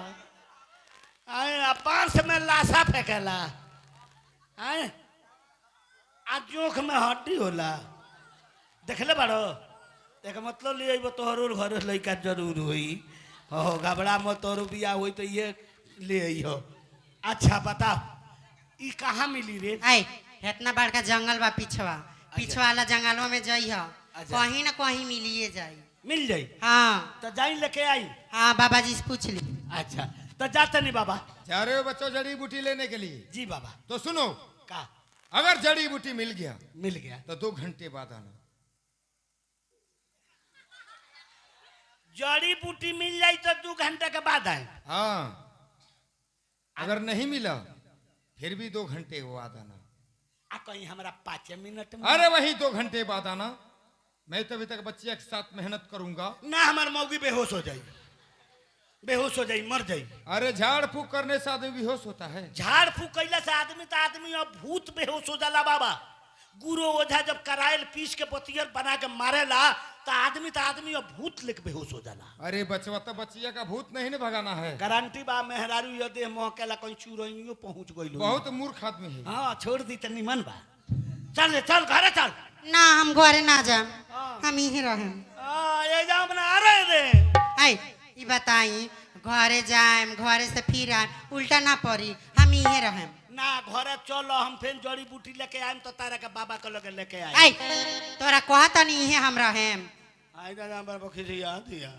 आए आ बांस में लाशा फेंकेला। आए आ जोख में हड्डी होला। देखले बाड़ो? एक मतलब ले आइबो तोहरो घर लइका जरूर होई। हो घबरा मत तोरो बिया होई तो ये ले आइयो। अच्छा बताओ ई कहाँ मिली रे? आई इतना बड़का जंगल बा पिछवा। पिछवा वाला जंगलों में जाइए अच्छा। कहीं ना कहीं मिलिए जाई। मिल जाई हाँ तो जाई लेके आई। हाँ बाबा जी से पूछ ली। अच्छा तो जाते नहीं बाबा। जा रहे हो बच्चों जड़ी बूटी लेने के लिए? जी बाबा। तो सुनो, का अगर जड़ी बूटी मिल गया मिल गया। तो 2 घंटे बाद आना। जड़ी बूटी मिल जाई तो 2 घंटा के बाद आए। हाँ, अगर नहीं मिला फिर भी 2 घंटे बाद आना। आ कहीं हमरा 5 मिनट में अरे वही 2 घंटे बाद आना। मैं तो अभी तक बच्चिया के साथ मेहनत करूंगा। ना हमार मौगी बेहोश हो जाई, बेहोश हो जाई, मर जाई। अरे झाड़ फूक करने से आदमी बेहोश होता है। झाड़ फूक कैला से आदमी अब भूत बेहोश हो जाला बाबा। गुरु ओझा जब करायल पीस के पतियर बना के मारेला तो आदमी अब भूत लेके बेहोश हो जाला। अरे बचवा तो बच्चिया का भूत नहीं न भगाना है। गारंटी बा मेहरारू ये देह महकेला कहीं चुरैनियो पहुंच गइल। बहुत मूर्ख आदमी है। हाँ छोड़ दी त निमन बा। चल रे चल घरे चल। ना हम घरे ना जाम, हाँ। हम यहीं रहें। ये जाम ना अरे रे। आई ई बताई घरे जाएम घरे से फिर आएम उल्टा ना पड़ी, हम यहीं रहें। ना घरे चलो हम फिर जड़ी बूटी लेके आएम तो तारा के बाबा के लगे लेके आए। आई तोरा कहता नहीं यहीं हम रहें। आई दादा पर बखी याद दिया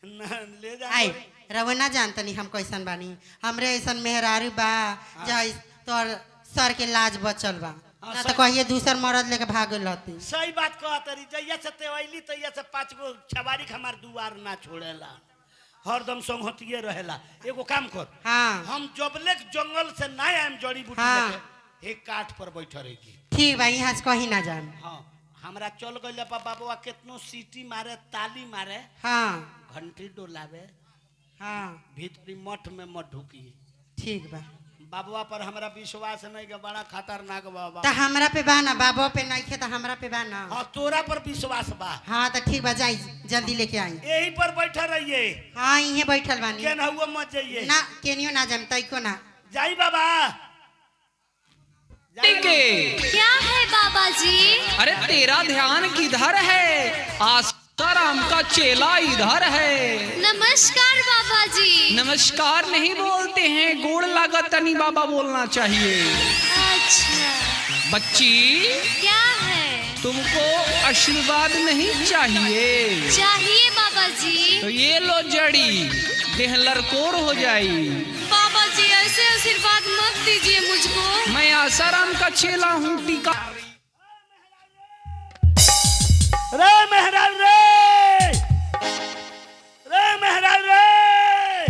ना ले जा। आई रवे ना जानतनी हम कैसन बानी, हमरे ऐसन मेहरारू बा जहाँ तोर सर के लाज बचल बा, हाँ, ना तो सर- कहिए दूसर मरद लेके भागल रहती। सही बात कहतरी। जइया से तेवैली तइया से 5 गो छबारी हमार दुआर ना छोड़ेला, हरदम संगहतिये रहेला। एगो काम कर, हाँ हम जबले जंगल से ना आएम जड़ी बूटी हाँ। लेके एक काठ पर बैठ रहेगी। ठीक बा, यहाँ से कहीं ना जाम। हाँ हमरा चल गइल बाबा केतनो सीटी मारे ताली मारे हाँ घंटी डोलावे हाँ भीतरी मठ में मत ढुकी। ठीक बा। बाबुआ पर हमरा विश्वास नहीं के बड़ा खतरनाक बाबा। तो हमरा पे बा ना, बाबा पे नहीं खे तो हमरा पे बा ना। हाँ तोरा पर विश्वास बा। हाँ तो ठीक बा, जाई जल्दी लेके आई। यही पर बैठा रहिए, हाँ यहीं बैठल बानी। केन हुआ मत जाइए। ना केनियो ना जाम तैको ना। जाई बाबा जाई। क्या है बाबा जी? अरे तेरा ध्यान किधर है? आसाराम का चेला इधर है। नमस्कार बाबा जी। नमस्कार नहीं बोलते हैं, गोड़ लागत तनी बाबा बोलना चाहिए। अच्छा बच्ची क्या है? तुमको आशीर्वाद नहीं चाहिए चाहिए बाबा जी। तो ये लो जड़ी, देह लरकोर हो जाई। बाबा जी ऐसे आशीर्वाद मत दीजिए मुझको। मैं आसाराम का चेला हूँ। टीका रे मेहरान रे, रे मेहरान रे।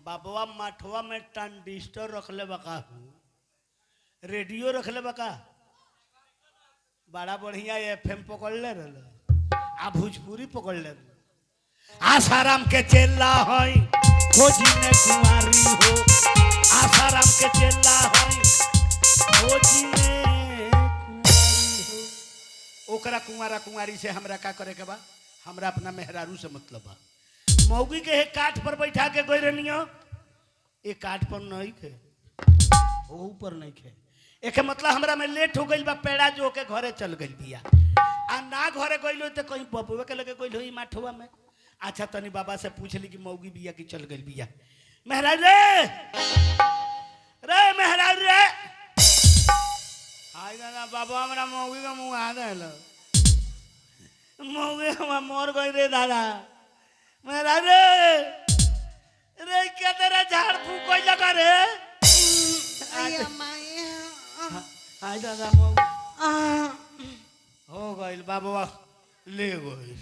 बाबुआ मठवा में ट्रांजिस्टर रखले बका, रेडियो रखले बका, बड़ा बढ़िया FM पकड़ ले रहल, आ भोजपुरी पकड़ ले। आसाराम के चेला है खोजी में कुंवारी हो, आसाराम के चेला है खोजी में कुंवारी हो। ओकरा कुंवारा कुंवारी से हमरा का करे के बा? हमरा अपना मेहरारू से मतलब बा। मौगी के एक काठ पर बैठा के गई रहनियो, एक काठ पर नहीं खे, ओ ऊपर नहीं खे। एक मतलब हमरा में लेट हो गई बा, पेड़ा जो के घरे चल गई बिया। आ ना घरे गइलो तो कहीं बबुआ के लगे गइल होई माठवा में। अच्छा तनी बाबा से पूछ ली कि मौगी बिया की चल गई बिया। मेहराज रे, रे मेहराज रे। हाय दादा बाबा हमरा मौगी का मुंह आ गइल, मौगी हम मर गई रे दादा। मेहराज रे, रे क्या तेरा झाड़ फूक कोई लगा रे? हाय दादा मौगी हो गइल, बाबा ले गइल।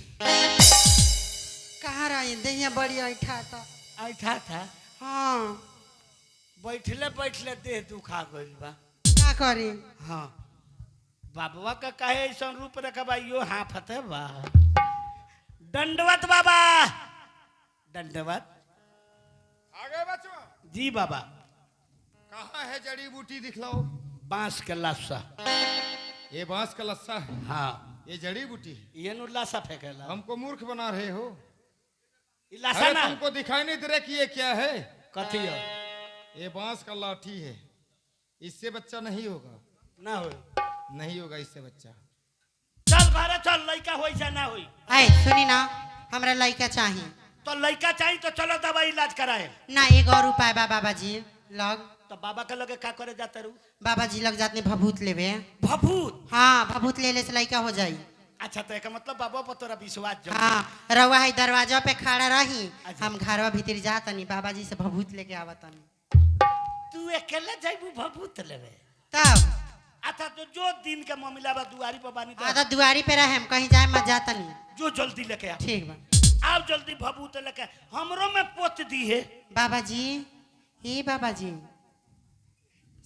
कहाँ रही दहिया बड़ी ऐठा था। ऐठा था? हाँ बैठले बैठले देह दुखा गइल बा। क्या करी? हाँ बाबुआ का कहे ऐसा रूप रखबा यो हाफत है बा। दंडवत बाबा, दंडवत। आगे बचवा। जी बाबा। कहाँ है जड़ी बूटी दिखलाओ। बांस के लाशा। ये बांस का लस्सा है। हाँ ये जड़ी बूटी है। ये नु लाशा फेंकेला। हमको मूर्ख बना रहे हो। ये लाशा अरे ना तुमको दिखाई नहीं दे रहा कि ये क्या है? कथी है? ये बांस का लाठी है, इससे बच्चा नहीं होगा। ना होई। नहीं होगा इससे बच्चा। चल घरे चल, लइका होई से ना होई। आई सुनी ना, हमरा लड़का चाहिए। तो लइका चाहिए तो चलो दवाई इलाज कराए। ना एक और उपाय बा बाबा जी लग। तो बाबा के लगे का करे जाते रू? बाबा जी लग जाते भभूत लेवे। भभूत? हाँ भभूत ले ले से लड़का हो जाई। अच्छा तो एक मतलब बाबा पर तोरा विश्वास जम। हाँ रउआ है दरवाजा पे खड़ा रही, अच्छा। हम घरवा भीतर जातनी बाबा जी से भभूत लेके आवतनी। तू अकेले जाइबू भभूत लेवे? तब आ अच्छा तो जो दिन के मामला बा दुआरी पर बानी तो आधा दुआरी पे रहे हम कहीं जाए मत जाता नहीं। जो जल्दी लेके आ ठीक बा। आप जल्दी भभूत लेके हमरो में पोत दी है। बाबा जी, हे बाबा जी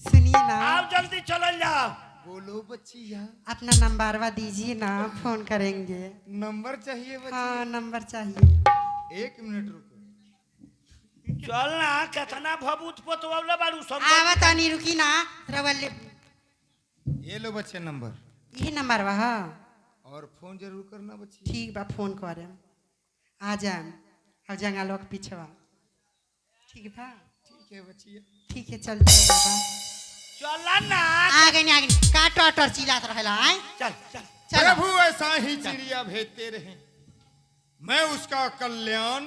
सुनिए ना, आप जल्दी चल जाओ। बोलो बच्चिया। अपना नंबरवा दीजिए ना, फोन करेंगे। नंबर चाहिए बच्चिया? हाँ नंबर चाहिए। 1 मिनट रुको। चल ना कितना भभूत पोतवावले बाड़ू सब। आवा तानी रुकी ना रवल। ये लो बच्चे नंबर। ये नंबर बा। हाँ और फोन जरूर करना बच्ची। ठीक बा, फोन करे आ जाए अब जंगलों के पीछवा। ठीक बा। ठीक है बच्चिया। ठीक है चलते हैं बाबा। चल ना आगे नहीं आगे नहीं, का टॉटर चिल्लात रहेला आए। चल चल चलो प्रभु ऐसा ही चिड़िया भेजते रहे, मैं उसका कल्याण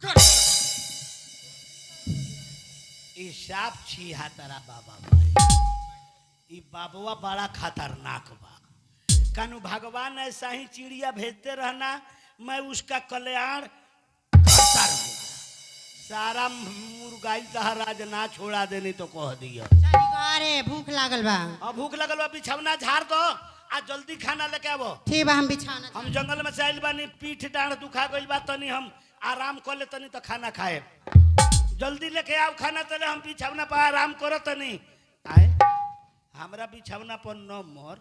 कर। ई साफ छिहा तारा बाबा भाई। ई बाबुआ बड़ा खतरनाक बा। कानू भगवान ऐसा ही चिड़िया भेजते रहना, मैं उसका कल्याण करता रहूंगा। सारा मुर्गाई तहराज ना छोड़ा देनी तो कह दिया। अरे भूख लागल बा। अब भूख लगल बा, बिछौना झाड़ दो आ जल्दी खाना लेके आवो। ठीक बा, हम बिछाना। हम जंगल में से आइल बानी, पीठ डांड दुखा गइल बा, तनी हम आराम कर ले तनी तो खाना खाए। जल्दी लेके आओ खाना, तले हम बिछौना पर आराम करो तनी। आए हमरा बिछौना पर नंबर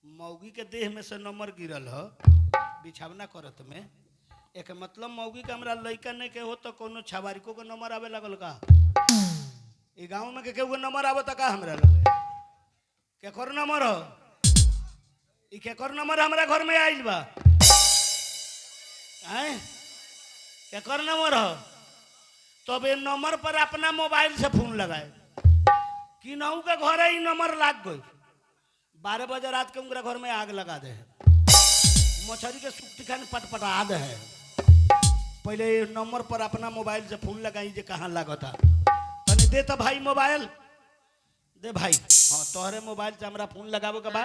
मौगी के देह में से नंबर गिरल हो बिछौना करत में। एक मतलब मौगी के हमरा लइका नहीं के हो तो कोनो छवारिको के नंबर आवे लगल का? ई गांव में के केहू के नंबर आवे त का हमरा लगे? केकर नंबर हो? ई केकर नंबर हमरा घर में आइल बा? आए केकर नंबर हो? तब ये नंबर पर अपना मोबाइल से फोन लगाए कि नहू के घर ही नंबर लाग गई। 12 बजे रात के उनके घर में आग लगा दे, मछली के सुक्ति खान पटपटा दे है। पहले ये नंबर पर अपना मोबाइल से फोन लगाई जे कहाँ लागता। तनी दे तो भाई मोबाइल दे भाई। हाँ तोहरे मोबाइल से हमरा फोन लगावे के बा।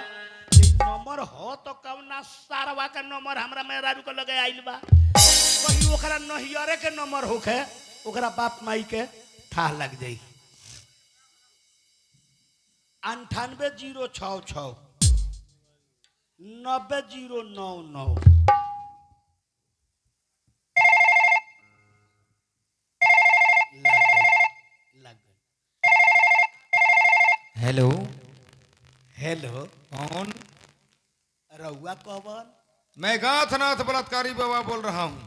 नंबर हो तो कौना सारवा का नंबर हमरा मेहरारू के लगे आइल बा। कहीं ओकरा नहियरे के नंबर होखे, ओकरा बाप माई के ठा लग जाई। 980669 9099 लग गई। हेलो हेलो कौन? रउआ कौन? मैं गाथनाथ बलात्कारी बाबा बोल रहा हूँ।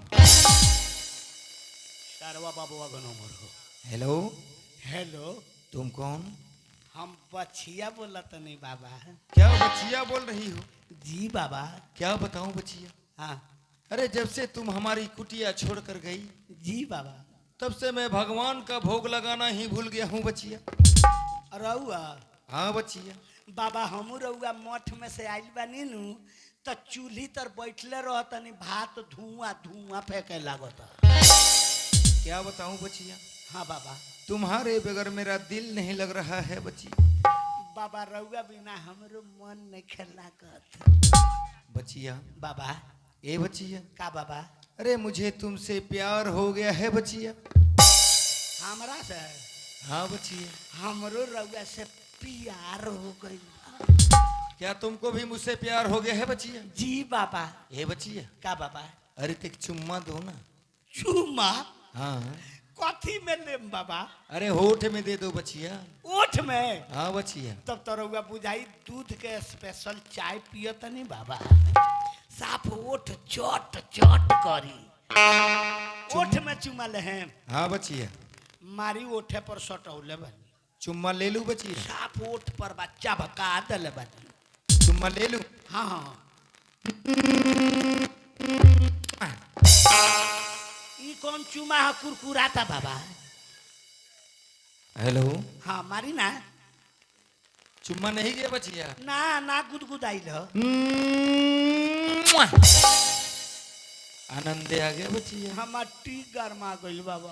सरवा बाबुआ का नंबर हो। हेलो हेलो तुम कौन? हम बछिया बोला तो नहीं बाबा। क्या बच्चिया बोल रही हो? जी बाबा। क्या बताऊं बच्चिया? हाँ अरे जब से तुम हमारी कुटिया छोड़कर गई जी बाबा। तब से मैं भगवान का भोग लगाना ही भूल गया हूँ बच्चिया। रउआ हाँ बच्चिया। बाबा हम रउआ मठ में से आइल बानी नु तो चूल्ही तर बैठले रहतनी, भात धुआं धुआं फेंके लागता। क्या बताऊं बच्चिया? हाँ बाबा। तुम्हारे बगैर मेरा दिल नहीं लग रहा है बच्ची। बाबा रउआ बिना हमरो मन नहीं खेला कर। बच्चिया। बाबा। ए बच्चिया। का बाबा? अरे मुझे तुमसे प्यार हो गया है बच्चिया। हमरा से? हाँ बच्चिया। हमरो रउआ से प्यार हो गई। क्या तुमको भी मुझसे प्यार हो गया है बच्चिया? जी बाबा। ए बच्चिया। का बाबा? अरे एक चुम्मा दो ना। चुम्मा? हाँ। कथी में लेम बाबा? अरे होठ में दे दो बच्चिया। ओठ में? हाँ बच्चिया। तब तो रउआ बुझाई दूध के स्पेशल चाय पियत नहीं बाबा। साफ ओठ चट चट करी। ओठ में चुम्मा ले हैं। हाँ बच्चिया। मारी ओठे पर सटौले बनी। चुम्मा ले लूं बच्चिया? साफ ओठ पर बच्चा भका दले बनी। चुम्मा ले लूं? हाँ हाँ। ई कौन चुमा है कुरकुराता बाबा? हेलो। हाँ मारी ना। चुम्मा नहीं गया बच्चिया? ना ना गुदगुदाइल हो। आनंद आ गया बच्चिया। हमार टी गरमा गइल बाबा।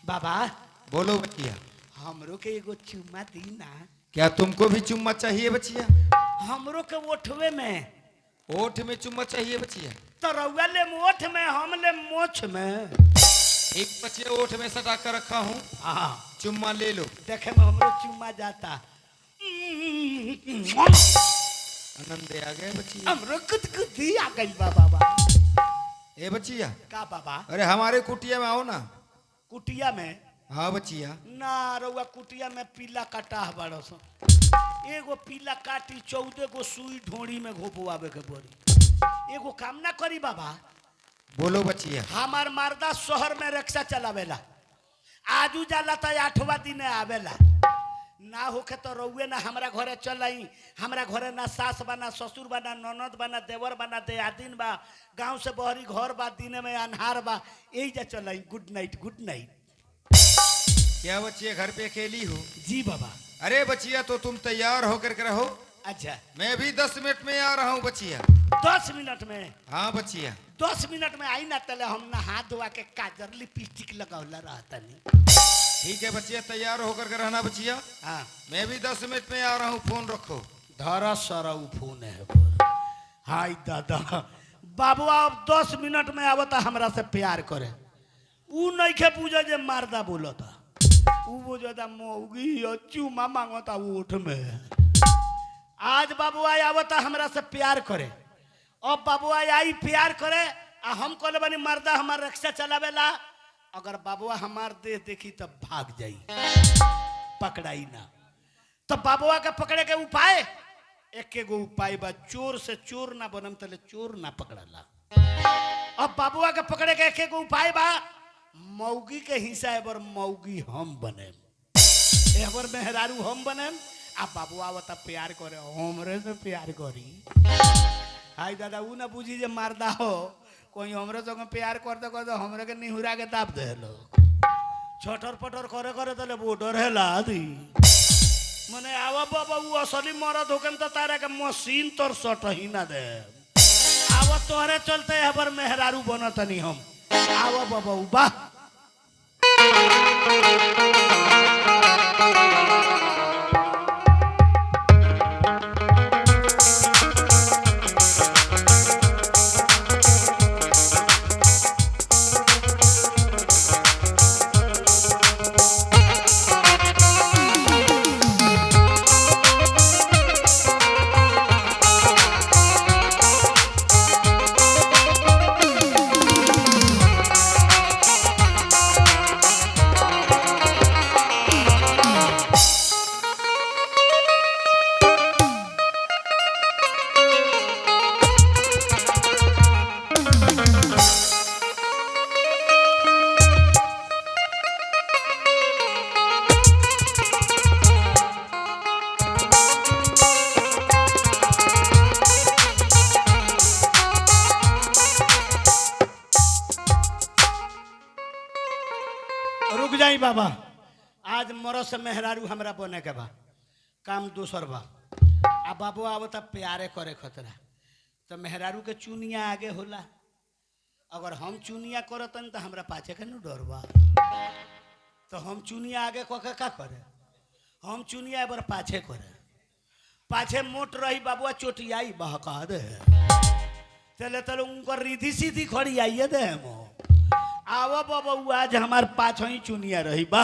बाबा बोलो बच्चिया। हमरो के एगो चुम्मा दी ना। क्या तुमको भी चुम्मा चाहिए बच्चिया? हमरो के ओठवे में। ओठ में चुम्मा चाहिए बच्चिया? तो रउआ ले मोठ में हम ले मोछ में। एक बच्चिया ओठ में सटा कर रखा हूँ, हाँ चुम्मा ले लो। देखे में हमरो चुम्मा जाता। आनंद आ गए बच्चिया। हमरो गुदगुदी आ गई बा बाबा। ए बच्चिया, का बाबा? अरे हमारे कुटिया में आओ ना। कुटिया में? हाँ बच्चिया। ना रउआ कुटिया में पीला काटा बड़ो सो। एगो पीला काटी 14 गो सुई ढोड़ी में घोपवावे के पड़ी। एगो काम ना करी बाबा। बोलो बच्चिया। हमार मर्दा शहर में रिक्शा चलावेला, आजू जाला तो 8वां दिन आवेला। ना होके तो रउए ना हमरा घरे चल आई। हमरा घरे ना सास बा, ना ससुर बा, ना ननद बा, ना देवर बा, ना देहादिन बा। गांव से बहरी घर बा, दिन में अन्हार बा। यही जा चल आई। Good night, good night. क्या बच्चिया घर पे अकेली हो? जी बाबा। अरे बच्चिया तो तुम तैयार होकर के रहो, अच्छा मैं भी 10 मिनट में आ रहा हूँ बच्चिया। 10 मिनट में? हाँ बच्चिया। 10 मिनट में आई ना तले हम ना हाथ धोआ के काजर लिपस्टिक लगावला रहता नहीं। ठीक है बच्चिया, तैयार होकर के रहना बच्चिया। हाँ मैं भी 10 मिनट में आ रहा हूँ, फोन रखो। धरा सारा फोन है। हाय दादा बाबुआ अब 10 मिनट में आवता हमरा से प्यार करे। ऊ नहीं के पूछे जे मर्दा बोलता, ऊ बोलता मौगी और चूमा मांगता ओठ में। आज बाबुआ आवता हमरा से प्यार करे। अब बाबुआ आई प्यार करे आ हम कहले बानी मर्दा हमार रिक्शा चलावेला। अगर बाबुआ हमार देह देखी तब भाग जाई, पकड़ाई ना। तो बाबुआ के पकड़े के उपाय एक एगो उपाय बा, चोर से चोर ना बनम तले चोर ना पकड़ला। अब बाबुआ के पकड़े के एक एगो उपाय बा, मौगी के हिस्सा एबर मौगी हम बने, एबर मेहरारू हम बने। आ बाबुआ बता प्यार करे, हमरे से प्यार करी। हाय दादा ऊ ना बुझी जे मर्दा हो, कोई हमरे संग प्यार करते करते हमरे के निहुरा के दाब देलो। छटर पटर करे करे तले बॉर्डर हेला दी मने आवा बाबा ऊ असली मरद होकन त तारा के मशीन तोर सट ही ना दे। आवा तोहरे चलते हबर मेहरारू बनतनी हम। आवा बाबा ऊ बा। रुक जाई बाबा, आज मरो से मेहरारू हमरा बने के बा, काम दूसर बा। आ बाबू आवता प्यारे करे खतरा, तो मेहरारू के चुनिया आगे होला। अगर हम चुनिया करतन तो हमरा पाछे के न डर बा। तो हम चुनिया आगे कके का करे, हम चुनिया एबर पाछे करे। पाछे मोट रही बाबुआ चोटियाई बहका दे, चले तले उनकर रिधि सीधी खड़ी आइए दे मो। आवा बाबा आज हमार पाछो ही चुनिया रही बा।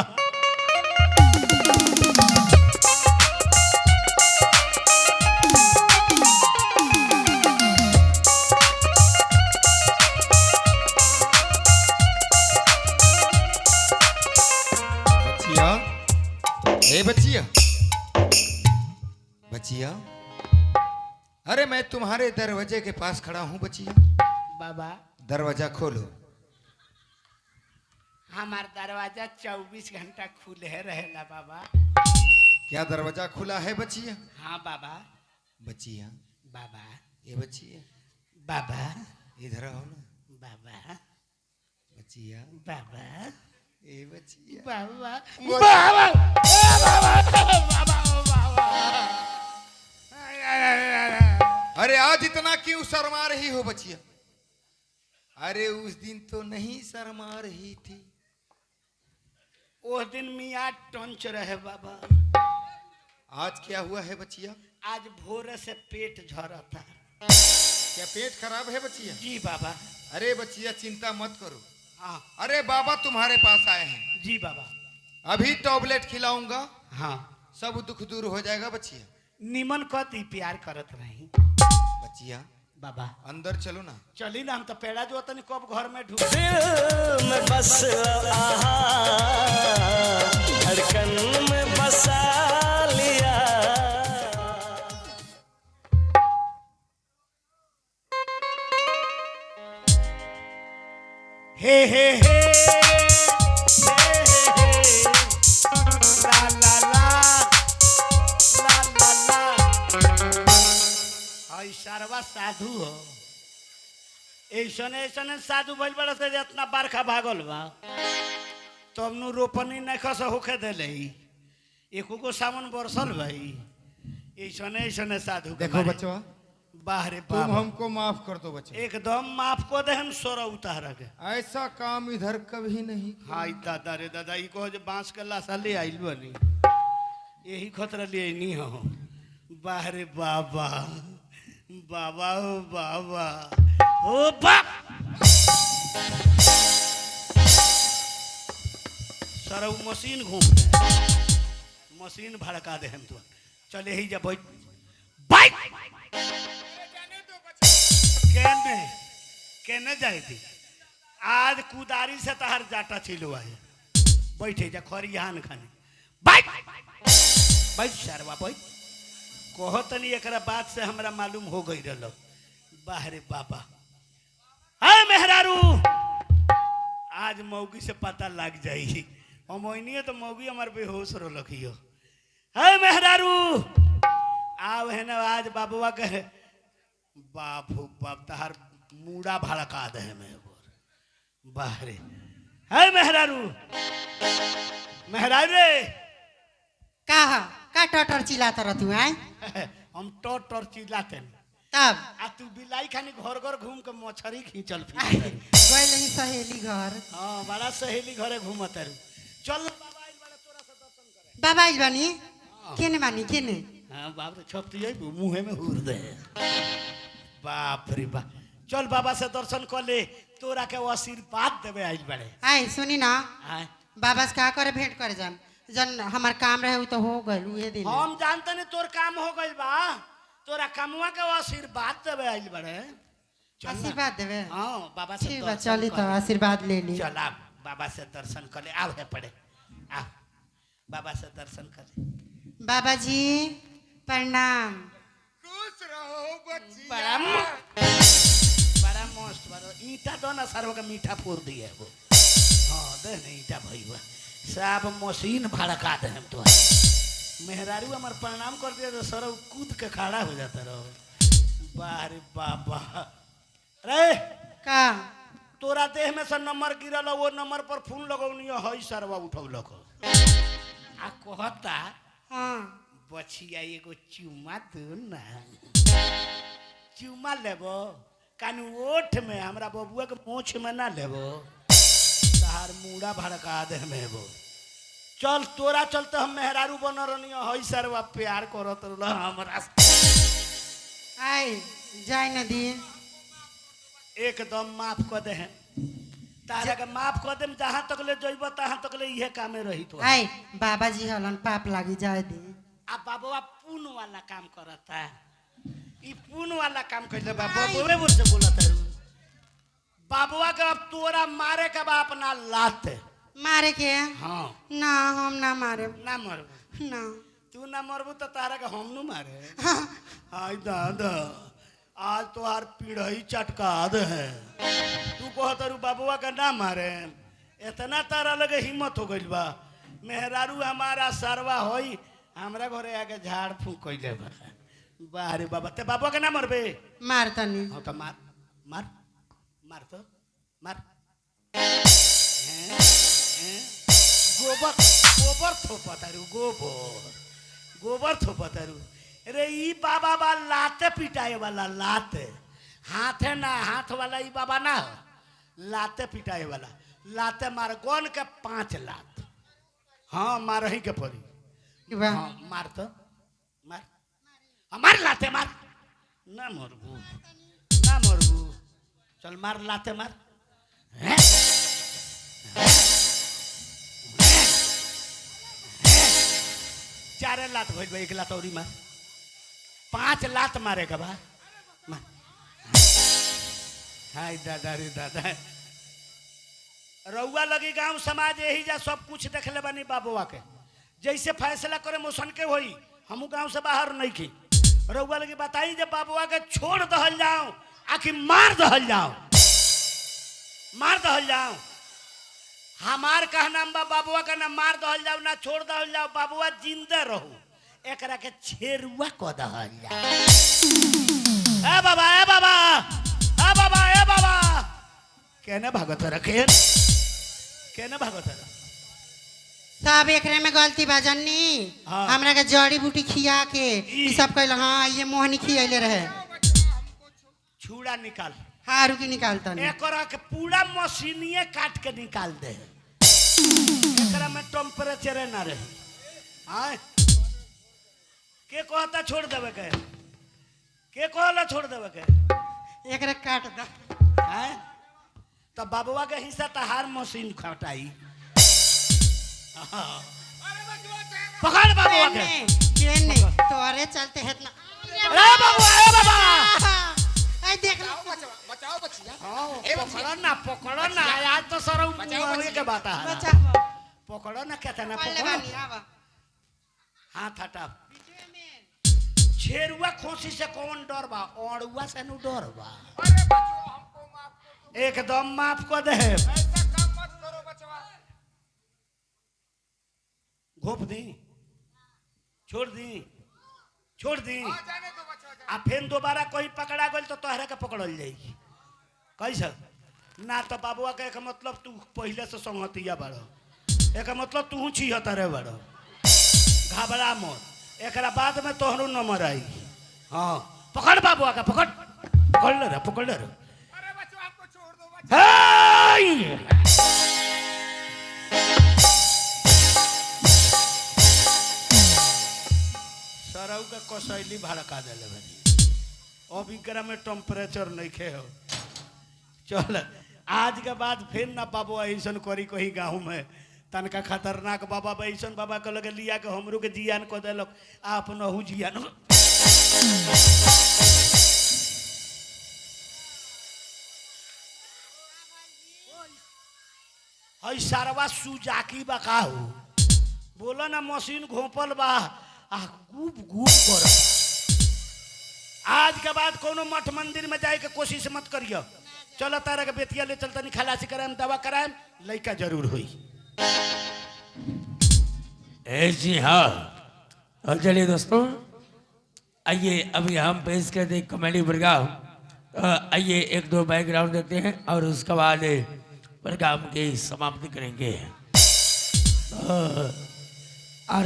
बच्चिया, ए बच्चिया, बच्चिया, अरे मैं तुम्हारे दरवाजे के पास खड़ा हूँ बच्चिया। बाबा दरवाजा खोलो। हमार दरवाजा 24 घंटा खुले रहेला बाबा। क्या दरवाजा खुला है बच्चिया? हाँ बाबा। बच्चिया, बाबा ये बच्चिया, बाबा इधर आओ ना। बाबा बच्चिया, बाबा ए बच्चिया, बाबा बाबा अरे आज इतना क्यों शर्मा रही हो बच्चिया? अरे उस दिन तो नहीं शर्मा रही थी। उस दिन मियाँ टंच रहे बाबा। आज क्या हुआ है बच्चिया? आज भोरे से पेट झरा था। क्या पेट खराब है बच्चिया? जी बाबा। अरे बच्चिया चिंता मत करो। हाँ अरे बाबा तुम्हारे पास आए हैं, जी बाबा। अभी टॉबलेट खिलाऊंगा, हाँ सब दुख दूर हो जाएगा बच्चिया। निमन कति प्यार करत रही बच्चिया बाबा। अंदर चलो ना। चली ना, हम तो पेड़ा जो तनी कब घर में ढूंढ में बस आहा, धड़कन में बसा लिया। हे हे हे ला ला ला ला ला ला। हई सारवा साधु हो, ऐसने ऐसने साधु भइल बड़ा से इतना बरखा भागल बा, तब नु रोपनी नहीं खस होके देले। एको को सावन बरसल भाई, ऐसने ऐसने साधु के देखो बारे। बच्चवा, बाहरे तुम बाबा हमको माफ कर दो बच्चा। एकदम माफ को दे, हम सोरा उतार के। ऐसा काम इधर कभी नहीं। हाय दादा रे दादा, ई कहो जे बांस के लाशा ले आइल बनी, यही खतरा ले नहीं हो। बाहरे बाबा बाबा ओ बाबा ओ बाप। सर वो मशीन घूम मशीन भड़का दे हम तो। चले ही जा बैठ बाइक केने केने जाए थी। आज कुदारी से तहर जाटा छिलो है। बैठे जा खरियान खाने बाइक बैठ सरवा बैठ। कहो तनी एकरा बात से हमरा मालूम हो गई रहो। बाहरे बाबा है मेहरारू, आज मौगी से पता लग जाई। हम तो मौगी हमार बेहोश रो लखियो। है मेहरारू आव है ना, आज बाबुआ कहे बापू बाप तहार मूड़ा भड़का दे में बाहरे। है मेहरारू मेहरारू रे का टटर चिल्लाता रह तू आए? हम टोटर चिल्लाते तब आ तू बिलाई खानी घर घर घूम के मछरी खींचल फिर। गए नहीं सहेली घर। हाँ बड़ा सहेली घरे घूमत है। चल बाबा आइल बड़ा तोरा से दर्शन करे। बाबा आइल बानी केने बानी केने? हाँ बाप रे छपती है मुँहे में हुर दे। बाप रे बाप, चल बाबा से दर्शन कर ले, तोरा के वो आशीर्वाद देवे आइल बड़े। आए सुनी ना, हाँ बाबा से का करे भेंट करे जान, जन हमार काम रहे उ तो हो गइल उहे दिन। हम जानते नहीं तोर काम हो गइल बा, तोरा कामवा के वो आशीर्वाद देवे आइल बड़े। चल ना। आशीर्वाद देवे? हाँ बाबा से ठीक बा, दर्शन चली तो कर ले। आशीर्वाद ले ली। चल आप बाबा से दर्शन कर ले। आओ है पड़े आओ बाबा से दर्शन कर ले। बाबा जी प्रणाम। खुश रहो बच्चिया। बड़ा मस्त बड़ा ईटा दो ना सारो का मीठा फोड़ दिए वो। हाँ दे नहीं ईटा भाई बा सब मशीन भड़का दे हम तो। मेहरारू हमार प्रणाम कर दिया तो सर कूद के खड़ा हो जाता रहो। बारे बाबा रे का तोरा देह में से नंबर गिरल, वो नंबर पर फोन लगौनी है सरवा उठौलक आ कहता हाँ बछिया एगो चुमा दो ना। चुमा लेबो कानू ओठ में, हमरा बबुआ के मोछ में ना लेबो, तहार मूड़ा भड़का दे में वो। चल तोरा चलते हम मेहरारू बन रही हई सरवा प्यार करत रह हमरा से। आए जाए नदी। एकदम माफ कर दे हैं तारा के माफ कर दे। जहाँ तक ले जइब तहाँ तक ले इहे कामे रही तो। आए बाबा जी हलन पाप लागी जाए दी। आ बाबुआ पुन वाला काम करता, ई पुन वाला काम कैले बा बाबुए बोल से बोलत है। बाबुआ के अब तोरा मारे के बा अपना लात। मारे के? हाँ ना हम ना मारे ना मरबू ना। तू ना मरबू तो तारा के हम नु मारे। हाँ। हाय दादा आज तो हर पीढ़ी चटका दे है। तू कहत रू बाबुआ का ना मारे, इतना तारा लगे हिम्मत हो गइल बा। मेहरारू हमारा सरवा होई हमरा घरे आके झाड़ फूक कैले बा। बारे बाबा ते बाबुआ के ना मरबे? मार तनी। हाँ तो मार मार मार तो मार। गोबर गोबर थोपतारू गोबर थोपतारू। अरे ई बाबा बा लाते पिटाए वाला लाते, हाथे ना हाथ वाला ई बाबा ना लाते पिटाए वाला। लाते मार गन के 5 लात। हाँ मार ही के पड़ी। हाँ मार तो मार, मार लाते मार। ना मरबू ना चल मार लाते मार। चारे लात भइल बा, एक लात औरी मार। 5 लात मारे के बा। मार। हाय दादा रे दादा। रउआ लगी गांव समाज यही जा सब कुछ देखले बानी बाबुआ के। जैसे फैसला करे मोशन के होई, हमू गांव से बाहर नहीं की। रउआ लगी बताई जब बाबुआ के छोड़ दहल जाओ आखिर मार दहल जाओ, मार दहल जाओ। हमार कहना बा बाबुआ का ना मार दहल जाओ ना छोड़ दहल जाओ, बाबुआ जिंदा रहो, एकरा के छेरुआ को दहल जाओ। ए बाबा ए बाबा ए बाबा ए बाबा केने भागत रखे, केने भागत रखे। सब एकरे में गलती बा जन्नी। हाँ। हमरा के जड़ी बूटी खिया के ई सब कहल। हाँ ये मोहनी खियले रहे। छुड़ा निकाल। हाँ रुकी निकालता नहीं। एकरा के पूरा मशीनिए काट के निकाल दे। एकरा में टेम्परेचर ना रहे। हाँ के कहता छोड़ देवे के, के कहला छोड़ देवे के। एकरे काट द। हाँ तो बाबुआ के हिस्सा तहार मशीन खटाई। हाँ। पकड़ बाबुआ के। केने तोरे चलते है इतना। ए बाबुआ ए बाबा ए देख लो। पकड़ो ना आज तो सर के बात है। बचा पकड़ो ना कहता ना पकड़ ले पकड़ो। बानी आवा। हाथ हटा। छेरुआ खोसी से कौन डर बा, औड़ुआ से नु डर बा। एकदम माफ कर दे। घोप दी, छोड़ दी, छोड़ दी। आ फिर दोबारा कोई पकड़ा गई तो तोहरा के पकड़ल जाएगी। कैसा ना तो बाबुआ के एक मतलब तू पहले से संगतिया बड़ो, एक मतलब तू छिहत्तरे बड़ो। घबरा मत, एकरा बाद में तोहरो नंबर आई। हाँ पकड़ बाबुआ का, पकड़ पकड़ ले रे, पकड़ ले रे। सरऊ के कसैली भड़का दिले बनी। अब इकरा में टेम्परेचर नहीं खे हो। चल आज के बाद फिर ना बाबू ऐसा करी कही गाँव में तनका खतरनाक बाबा ऐसा बाबा के लगे लिया के हमरो के जियान को दिलक, आप नहु जियान। हई सारवा सुजाकी बा का हो, बोला ना मशीन घोपल बा आ गुप गुप कर। आज के बाद कोनो मठ मंदिर में जाए के कोशिश मत करियो। चलो तारा के बेतिया ले चलता नहीं, खलासी कराएम, दवा कराएम, लइका जरूर हुई। जी हाँ। और चलिए दोस्तों, आइए अभी हम पेश करते हैं कॉमेडी प्रोग्राम। आइए एक दो बैकग्राउंड देते हैं और उसके बाद प्रोग्राम की समाप्ति करेंगे। और